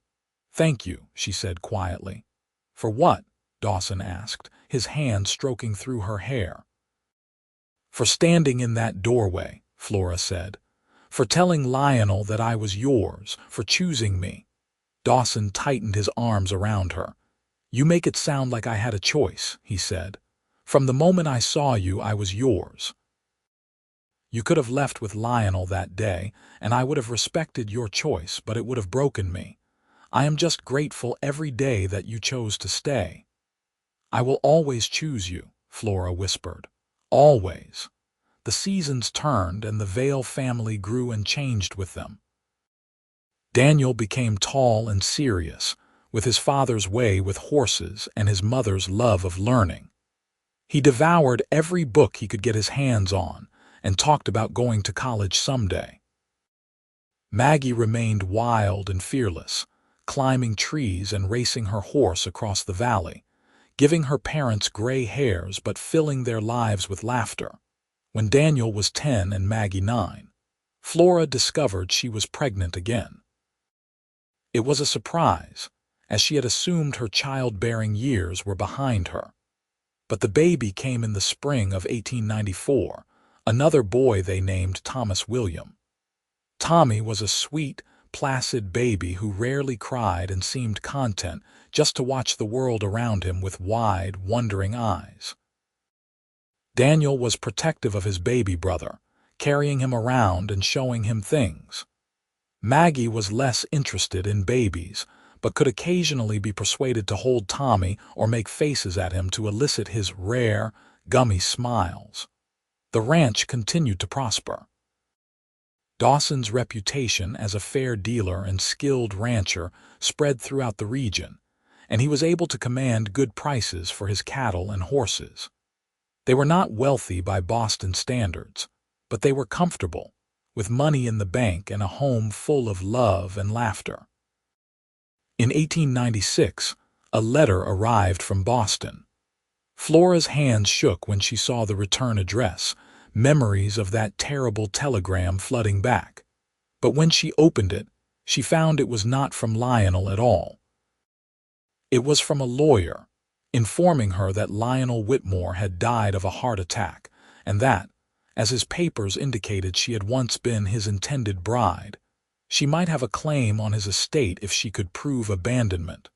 "Thank you," she said quietly. "For what?" Dawson asked, his hand stroking through her hair. "For standing in that doorway," Flora said. "For telling Lionel that I was yours, for choosing me." Dawson tightened his arms around her. "You make it sound like I had a choice," he said. "From the moment I saw you, I was yours. You could have left with Lionel that day, and I would have respected your choice, but it would have broken me. I am just grateful every day that you chose to stay." "I will always choose you," Flora whispered. "Always." The seasons turned, and the Vale family grew and changed with them. Daniel became tall and serious, with his father's way with horses and his mother's love of learning. He devoured every book he could get his hands on and talked about going to college someday. Maggie remained wild and fearless, climbing trees and racing her horse across the valley, giving her parents gray hairs but filling their lives with laughter. When Daniel was 10 and Maggie 9, Flora discovered she was pregnant again. It was a surprise, as she had assumed her childbearing years were behind her. But the baby came in the spring of 1894, another boy they named Thomas William. Tommy was a sweet, placid baby who rarely cried and seemed content just to watch the world around him with wide, wondering eyes. Daniel was protective of his baby brother, carrying him around and showing him things. Maggie was less interested in babies, but could occasionally be persuaded to hold Tommy or make faces at him to elicit his rare, gummy smiles. The ranch continued to prosper. Dawson's reputation as a fair dealer and skilled rancher spread throughout the region, and he was able to command good prices for his cattle and horses. They were not wealthy by Boston standards, but they were comfortable, with money in the bank and a home full of love and laughter. In 1896, a letter arrived from Boston. Flora's hands shook when she saw the return address, memories of that terrible telegram flooding back. But when she opened it, she found it was not from Lionel at all. It was from a lawyer, informing her that Lionel Whitmore had died of a heart attack, and that, as his papers indicated she had once been his intended bride, she might have a claim on his estate if she could prove abandonment.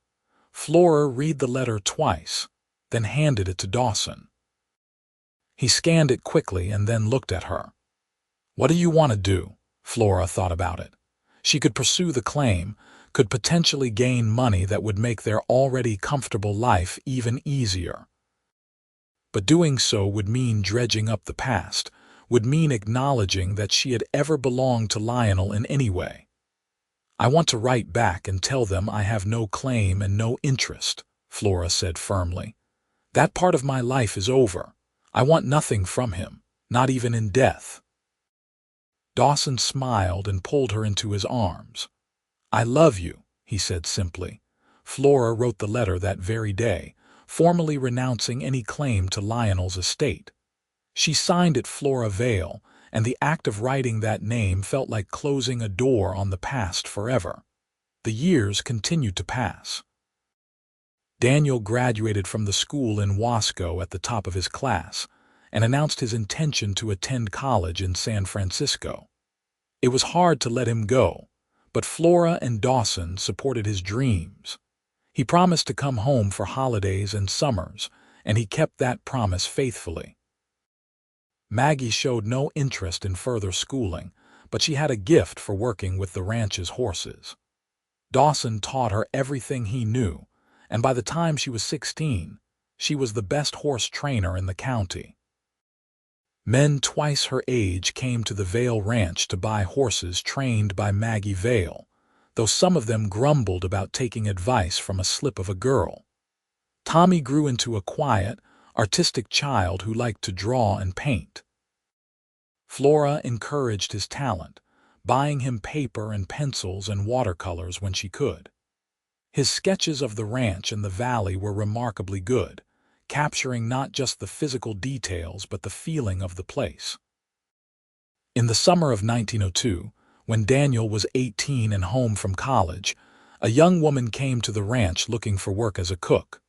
Flora read the letter twice, then handed it to Dawson. He scanned it quickly and then looked at her. "What do you want to do?" Flora thought about it. She could pursue the claim, could potentially gain money that would make their already comfortable life even easier. But doing so would mean dredging up the past, would mean acknowledging that she had ever belonged to Lionel in any way. "I want to write back and tell them I have no claim and no interest," Flora said firmly. "That part of my life is over. I want nothing from him, not even in death." Dawson smiled and pulled her into his arms. "I love you," he said simply. Flora wrote the letter that very day, formally renouncing any claim to Lionel's estate. She signed it Flora Vale, and the act of writing that name felt like closing a door on the past forever. The years continued to pass. Daniel graduated from the school in Wasco at the top of his class and announced his intention to attend college in San Francisco. It was hard to let him go, but Flora and Dawson supported his dreams. He promised to come home for holidays and summers, and he kept that promise faithfully. Maggie showed no interest in further schooling, but she had a gift for working with the ranch's horses. Dawson taught her everything he knew, and by the time she was 16, she was the best horse trainer in the county. Men twice her age came to the Vale Ranch to buy horses trained by Maggie Vale, though some of them grumbled about taking advice from a slip of a girl. Tommy grew into a quiet, artistic child who liked to draw and paint. Flora encouraged his talent, buying him paper and pencils and watercolors when she could. His sketches of the ranch and the valley were remarkably good, capturing not just the physical details but the feeling of the place. In the summer of 1902, when Daniel was 18 and home from college, a young woman came to the ranch looking for work as a cook.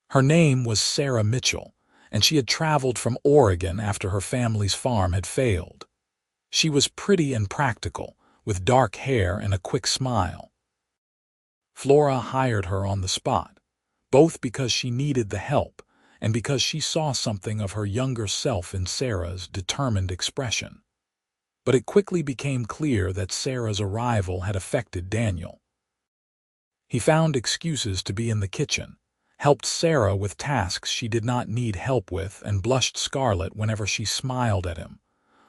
Her name was Sarah Mitchell, and she had traveled from Oregon after her family's farm had failed. She was pretty and practical, with dark hair and a quick smile. Flora hired her on the spot, both because she needed the help and because she saw something of her younger self in Sarah's determined expression. But it quickly became clear that Sarah's arrival had affected Daniel. He found excuses to be in the kitchen, helped Sarah with tasks she did not need help with, and blushed scarlet whenever she smiled at him.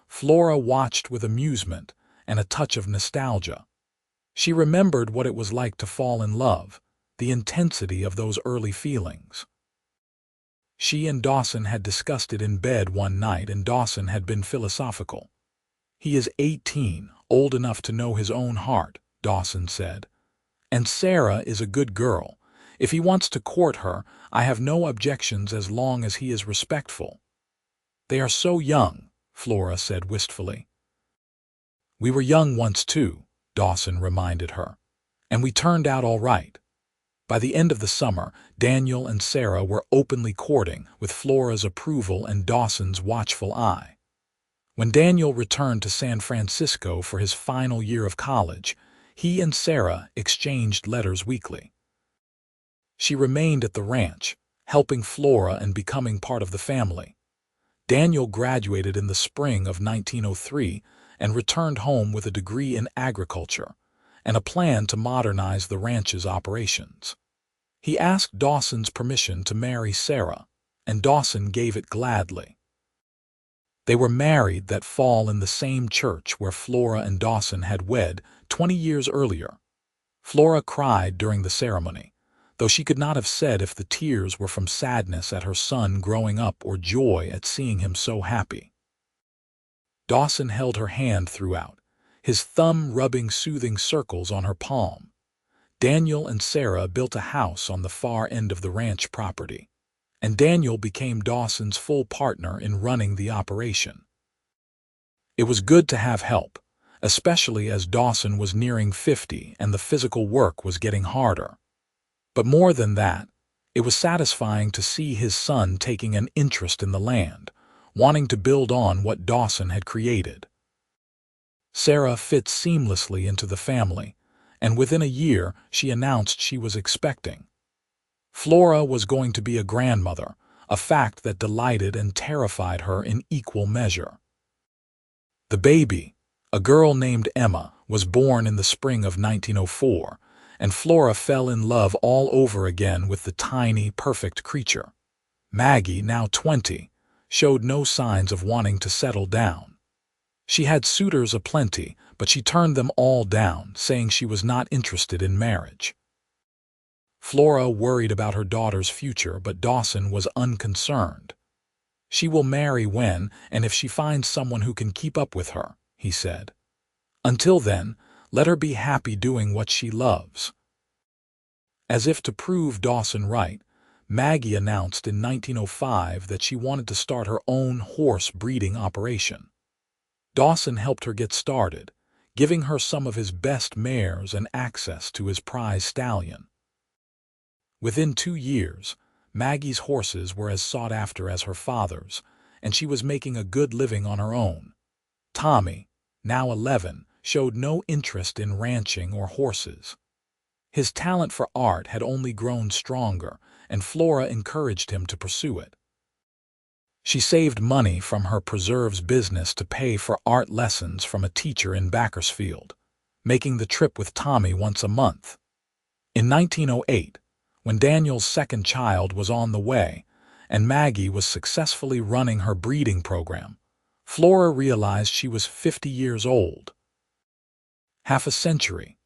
Flora watched with amusement and a touch of nostalgia. She remembered what it was like to fall in love, the intensity of those early feelings. She and Dawson had discussed it in bed one night, and Dawson had been philosophical. "He is 18, old enough to know his own heart," Dawson said. "And Sarah is a good girl. If he wants to court her, I have no objections as long as he is respectful." "They are so young," Flora said wistfully. "We were young once too," Dawson reminded her, "and we turned out all right." By the end of the summer, Daniel and Sarah were openly courting, with Flora's approval and Dawson's watchful eye. When Daniel returned to San Francisco for his final year of college, he and Sarah exchanged letters weekly. She remained at the ranch, helping Flora and becoming part of the family. Daniel graduated in the spring of 1903 and returned home with a degree in agriculture and a plan to modernize the ranch's operations. He asked Dawson's permission to marry Sarah, and Dawson gave it gladly. They were married that fall in the same church where Flora and Dawson had wed 20 years earlier. Flora cried during the ceremony, though she could not have said if the tears were from sadness at her son growing up or joy at seeing him so happy. Dawson held her hand throughout, his thumb rubbing soothing circles on her palm. Daniel and Sarah built a house on the far end of the ranch property, and Daniel became Dawson's full partner in running the operation. It was good to have help, especially as Dawson was nearing 50 and the physical work was getting harder. But more than that, it was satisfying to see his son taking an interest in the land, wanting to build on what Dawson had created. Sarah fit seamlessly into the family, and within a year she announced she was expecting. Flora was going to be a grandmother, a fact that delighted and terrified her in equal measure. The baby, a girl named Emma, was born in the spring of 1904, and Flora fell in love all over again with the tiny, perfect creature. Maggie, now 20, showed no signs of wanting to settle down. She had suitors aplenty, but she turned them all down, saying she was not interested in marriage. Flora worried about her daughter's future, but Dawson was unconcerned. She will marry when and if she finds someone who can keep up with her, he said. Until then, let her be happy doing what she loves. As if to prove Dawson right, Maggie announced in 1905 that she wanted to start her own horse breeding operation. Dawson helped her get started, giving her some of his best mares and access to his prize stallion. Within 2 years, Maggie's horses were as sought after as her father's, and she was making a good living on her own. Tommy, now 11, showed no interest in ranching or horses. His talent for art had only grown stronger, and Flora encouraged him to pursue it. She saved money from her preserves business to pay for art lessons from a teacher in Bakersfield, making the trip with Tommy once a month. In 1908, when Daniel's second child was on the way, and Maggie was successfully running her breeding program, Flora realized she was 50 years old. Half a century.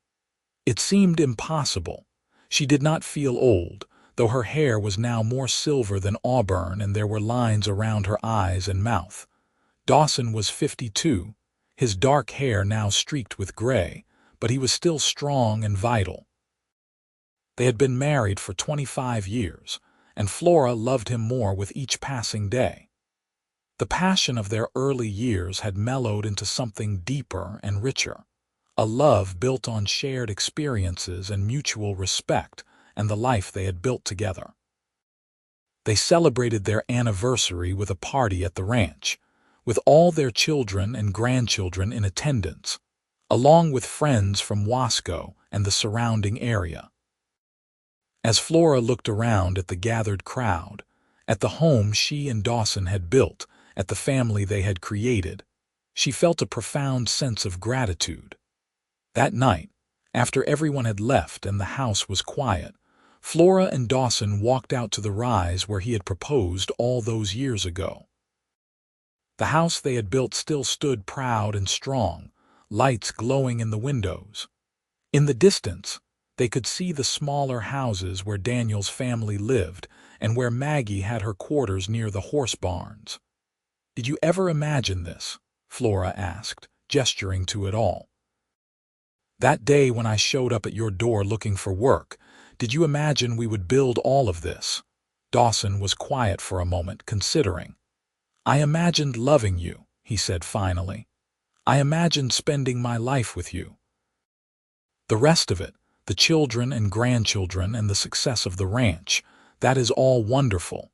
It seemed impossible. She did not feel old, though her hair was now more silver than auburn and there were lines around her eyes and mouth. Dawson was 52, his dark hair now streaked with gray, but he was still strong and vital. They had been married for 25 years, and Flora loved him more with each passing day. The passion of their early years had mellowed into something deeper and richer, a love built on shared experiences and mutual respect and the life they had built together. They celebrated their anniversary with a party at the ranch, with all their children and grandchildren in attendance, along with friends from Wasco and the surrounding area. As Flora looked around at the gathered crowd, at the home she and Dawson had built, at the family they had created, she felt a profound sense of gratitude. That night, after everyone had left and the house was quiet, Flora and Dawson walked out to the rise where he had proposed all those years ago. The house they had built still stood proud and strong, lights glowing in the windows. In the distance, they could see the smaller houses where Daniel's family lived and where Maggie had her quarters near the horse barns. "Did you ever imagine this?" Flora asked, gesturing to it all. "That day when I showed up at your door looking for work, did you imagine we would build all of this?" Dawson was quiet for a moment, considering. "I imagined loving you," he said finally. "I imagined spending my life with you. The rest of it, the children and grandchildren and the success of the ranch, that is all wonderful.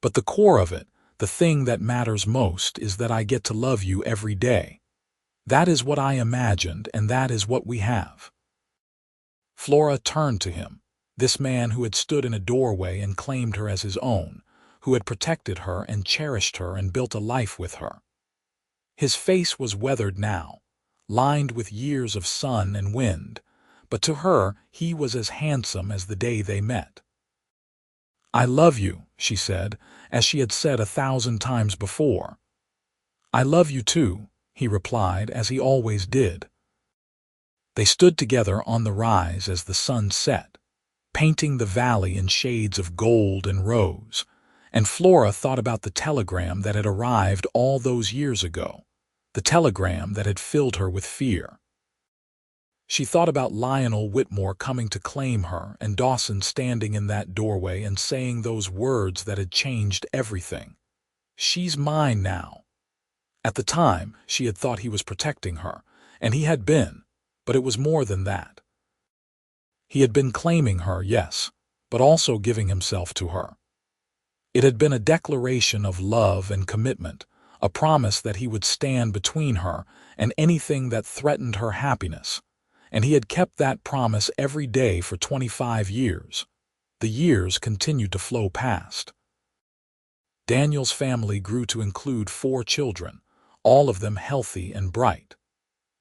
But the core of it, the thing that matters most, is that I get to love you every day. That is what I imagined, and that is what we have." Flora turned to him, this man who had stood in a doorway and claimed her as his own, who had protected her and cherished her and built a life with her. His face was weathered now, lined with years of sun and wind, but to her he was as handsome as the day they met. "I love you," she said, as she had said 1,000 times before. "I love you too," he replied, as he always did. They stood together on the rise as the sun set, painting the valley in shades of gold and rose, and Flora thought about the telegram that had arrived all those years ago, the telegram that had filled her with fear. She thought about Lionel Whitmore coming to claim her and Dawson standing in that doorway and saying those words that had changed everything. "She's mine now." At the time, she had thought he was protecting her, and he had been, but it was more than that. He had been claiming her, yes, but also giving himself to her. It had been a declaration of love and commitment, a promise that he would stand between her and anything that threatened her happiness, and he had kept that promise every day for 25 years. The years continued to flow past. Daniel's family grew to include 4 children, all of them healthy and bright.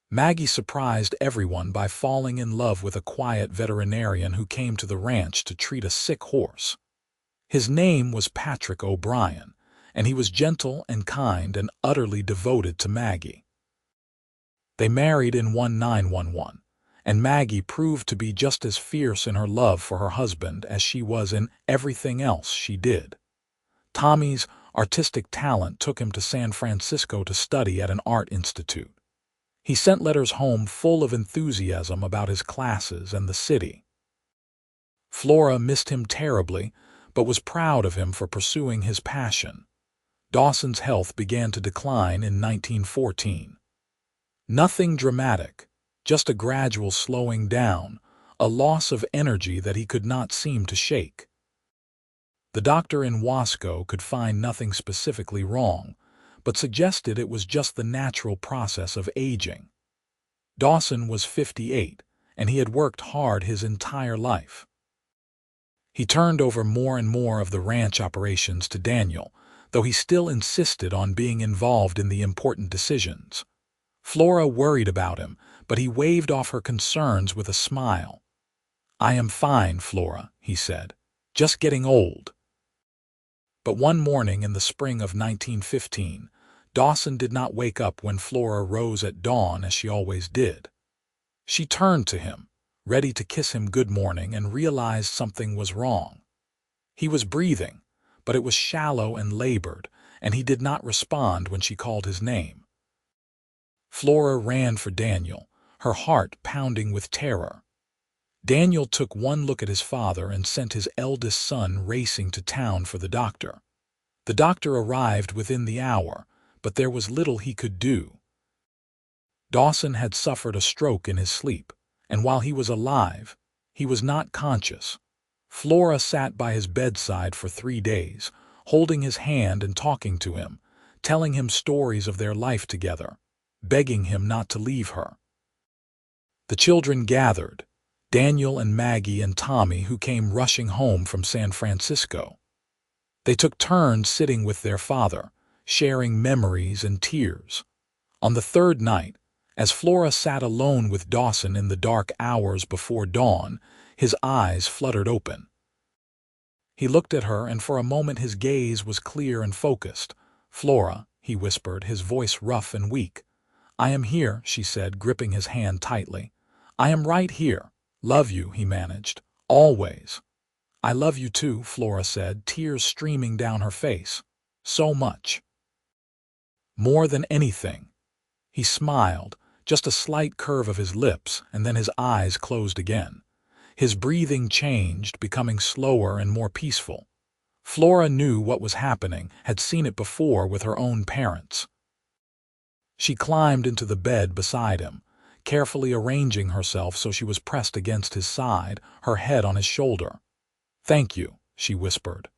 Maggie surprised everyone by falling in love with a quiet veterinarian who came to the ranch to treat a sick horse. His name was Patrick O'Brien, and he was gentle and kind and utterly devoted to Maggie. They married in 1911, and Maggie proved to be just as fierce in her love for her husband as she was in everything else she did. Tommy's artistic talent took him to San Francisco to study at an art institute. He sent letters home full of enthusiasm about his classes and the city. Flora missed him terribly, but was proud of him for pursuing his passion. Dawson's health began to decline in 1914. Nothing dramatic, just a gradual slowing down, a loss of energy that he could not seem to shake. The doctor in Wasco could find nothing specifically wrong, but suggested it was just the natural process of aging. Dawson was 58, and he had worked hard his entire life. He turned over more and more of the ranch operations to Daniel, though he still insisted on being involved in the important decisions. Flora worried about him, but he waved off her concerns with a smile. "I am fine, Flora," he said, "just getting old." But one morning in the spring of 1915, Dawson did not wake up when Flora rose at dawn as she always did. She turned to him, ready to kiss him good morning, and realized something was wrong. He was breathing, but it was shallow and labored, and he did not respond when she called his name. Flora ran for Daniel, her heart pounding with terror. Daniel took one look at his father and sent his eldest son racing to town for the doctor. The doctor arrived within the hour, but there was little he could do. Dawson had suffered a stroke in his sleep, and while he was alive, he was not conscious. Flora sat by his bedside for 3 days, holding his hand and talking to him, telling him stories of their life together, begging him not to leave her. The children gathered, Daniel and Maggie and Tommy, who came rushing home from San Francisco. They took turns sitting with their father, sharing memories and tears. On the third night, as Flora sat alone with Dawson in the dark hours before dawn, his eyes fluttered open. He looked at her, and for a moment his gaze was clear and focused. "Flora," he whispered, his voice rough and weak. "I am here," she said, gripping his hand tightly. "I am right here. Love you," he managed. "Always." "I love you too," Flora said, tears streaming down her face. "So much. More than anything." He smiled, just a slight curve of his lips, and then his eyes closed again. His breathing changed, becoming slower and more peaceful. Flora knew what was happening, had seen it before with her own parents. She climbed into the bed beside him, carefully arranging herself so she was pressed against his side, her head on his shoulder. "Thank you," she whispered.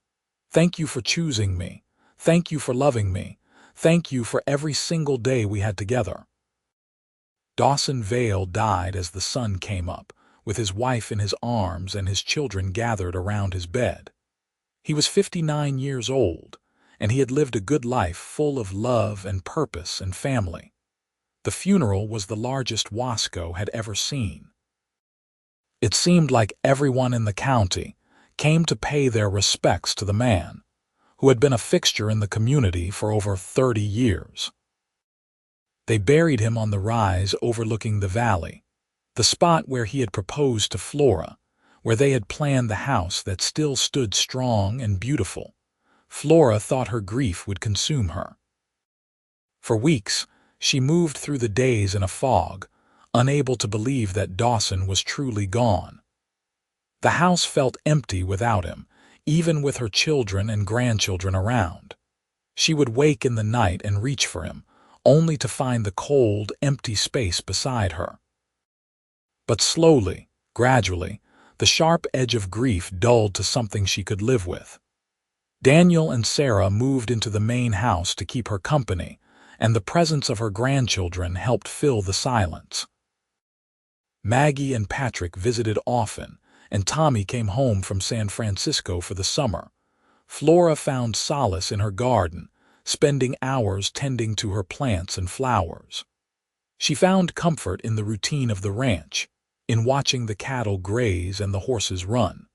"Thank you for choosing me. Thank you for loving me. Thank you for every single day we had together." Dawson Vale died as the sun came up, with his wife in his arms and his children gathered around his bed. He was 59 years old, and he had lived a good life full of love and purpose and family. The funeral was the largest Wasco had ever seen. It seemed like everyone in the county came to pay their respects to the man, who had been a fixture in the community for over 30 years. They buried him on the rise overlooking the valley, the spot where he had proposed to Flora, where they had planned the house that still stood strong and beautiful. Flora thought her grief would consume her. For weeks, she moved through the days in a fog, unable to believe that Dawson was truly gone. The house felt empty without him, even with her children and grandchildren around. She would wake in the night and reach for him, only to find the cold, empty space beside her. But slowly, gradually, the sharp edge of grief dulled to something she could live with. Daniel and Sarah moved into the main house to keep her company, and the presence of her grandchildren helped fill the silence. Maggie and Patrick visited often, and Tommy came home from San Francisco for the summer. Flora found solace in her garden, spending hours tending to her plants and flowers. She found comfort in the routine of the ranch, in watching the cattle graze and the horses run.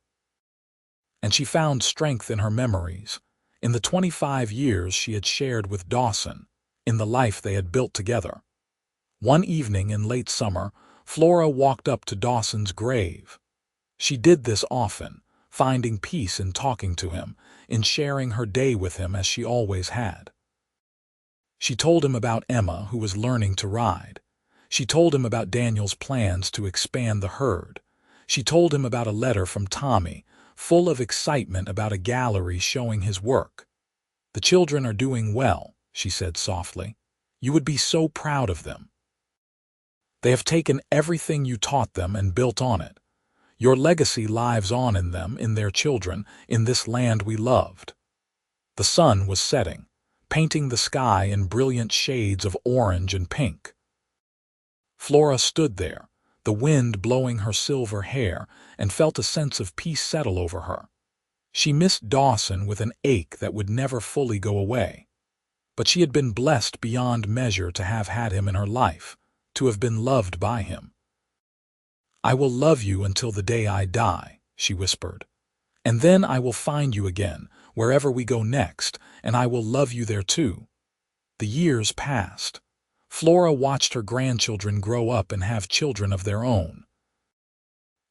And she found strength in her memories, in the 25 years she had shared with Dawson, in the life they had built together. One evening in late summer, Flora walked up to Dawson's grave. She did this often, finding peace in talking to him, in sharing her day with him as she always had. She told him about Emma, who was learning to ride. She told him about Daniel's plans to expand the herd. She told him about a letter from Tommy, full of excitement about a gallery showing his work. "The children are doing well," she said softly. "You would be so proud of them. They have taken everything you taught them and built on it. Your legacy lives on in them, in their children, in this land we loved." The sun was setting, painting the sky in brilliant shades of orange and pink. Flora stood there, the wind blowing her silver hair, and felt a sense of peace settle over her. She missed Dawson with an ache that would never fully go away. But she had been blessed beyond measure to have had him in her life, to have been loved by him. "I will love you until the day I die," she whispered. "And then I will find you again, wherever we go next, and I will love you there too." The years passed. Flora watched her grandchildren grow up and have children of their own.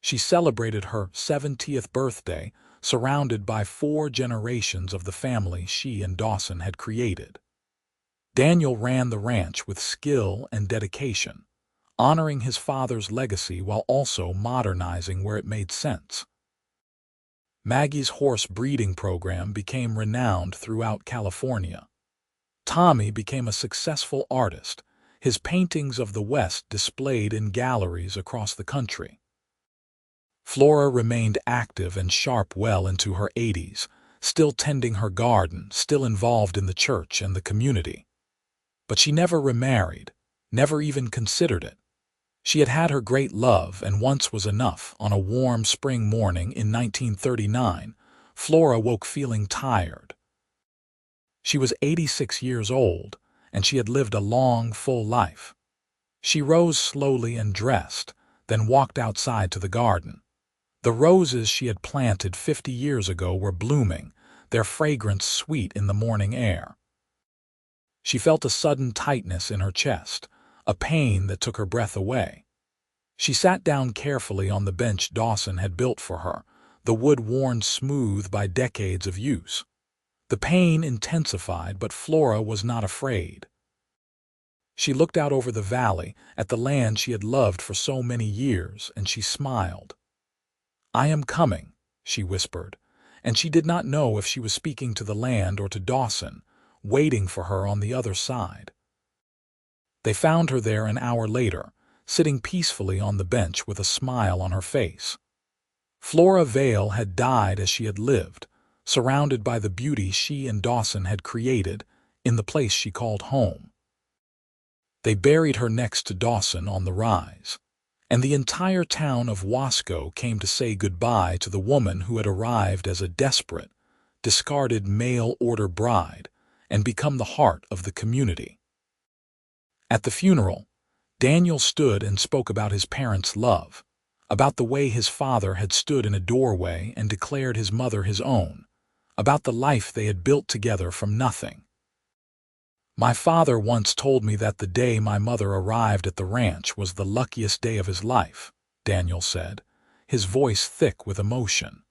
She celebrated her 70th birthday, surrounded by 4 generations of the family she and Dawson had created. Daniel ran the ranch with skill and dedication, honoring his father's legacy while also modernizing where it made sense. Maggie's horse breeding program became renowned throughout California. Tommy became a successful artist, his paintings of the West displayed in galleries across the country. Flora remained active and sharp well into her 80s, still tending her garden, still involved in the church and the community. But she never remarried, never even considered it. She had had her great love, and once was enough. On a warm spring morning in 1939, Flora woke feeling tired. She was 86 years old, and she had lived a long, full life. She rose slowly and dressed, then walked outside to the garden. The roses she had planted 50 years ago were blooming, their fragrance sweet in the morning air. She felt a sudden tightness in her chest, a pain that took her breath away. She sat down carefully on the bench Dawson had built for her, the wood worn smooth by decades of use. The pain intensified, but Flora was not afraid. She looked out over the valley, at the land she had loved for so many years, and she smiled. "I am coming," she whispered, and she did not know if she was speaking to the land or to Dawson, waiting for her on the other side. They found her there an hour later, sitting peacefully on the bench with a smile on her face. Flora Vale had died as she had lived, surrounded by the beauty she and Dawson had created, in the place she called home. They buried her next to Dawson on the rise, and the entire town of Wasco came to say goodbye to the woman who had arrived as a desperate, discarded mail-order bride and become the heart of the community. At the funeral, Daniel stood and spoke about his parents' love, about the way his father had stood in a doorway and declared his mother his own, about the life they had built together from nothing. "My father once told me that the day my mother arrived at the ranch was the luckiest day of his life," Daniel said, his voice thick with emotion.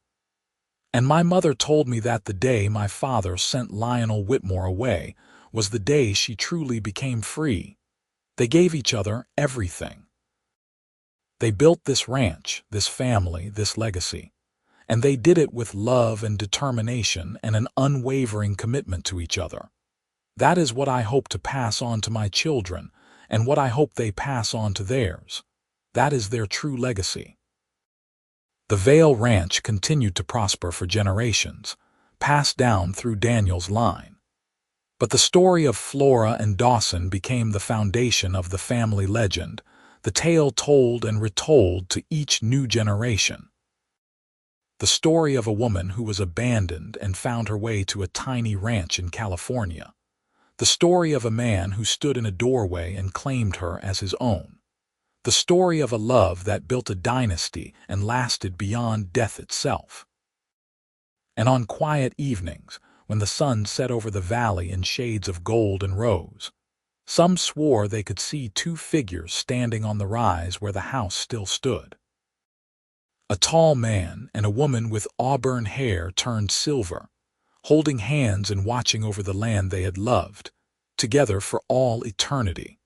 "And my mother told me that the day my father sent Lionel Whitmore away was the day she truly became free. They gave each other everything. They built this ranch, this family, this legacy, and they did it with love and determination and an unwavering commitment to each other. That is what I hope to pass on to my children, and what I hope they pass on to theirs. That is their true legacy." The Vale Ranch continued to prosper for generations, passed down through Daniel's line. But the story of Flora and Dawson became the foundation of the family legend, the tale told and retold to each new generation. The story of a woman who was abandoned and found her way to a tiny ranch in California. The story of a man who stood in a doorway and claimed her as his own. The story of a love that built a dynasty and lasted beyond death itself. And on quiet evenings, when the sun set over the valley in shades of gold and rose, some swore they could see 2 figures standing on the rise where the house still stood. A tall man and a woman with auburn hair turned silver, holding hands and watching over the land they had loved, together for all eternity.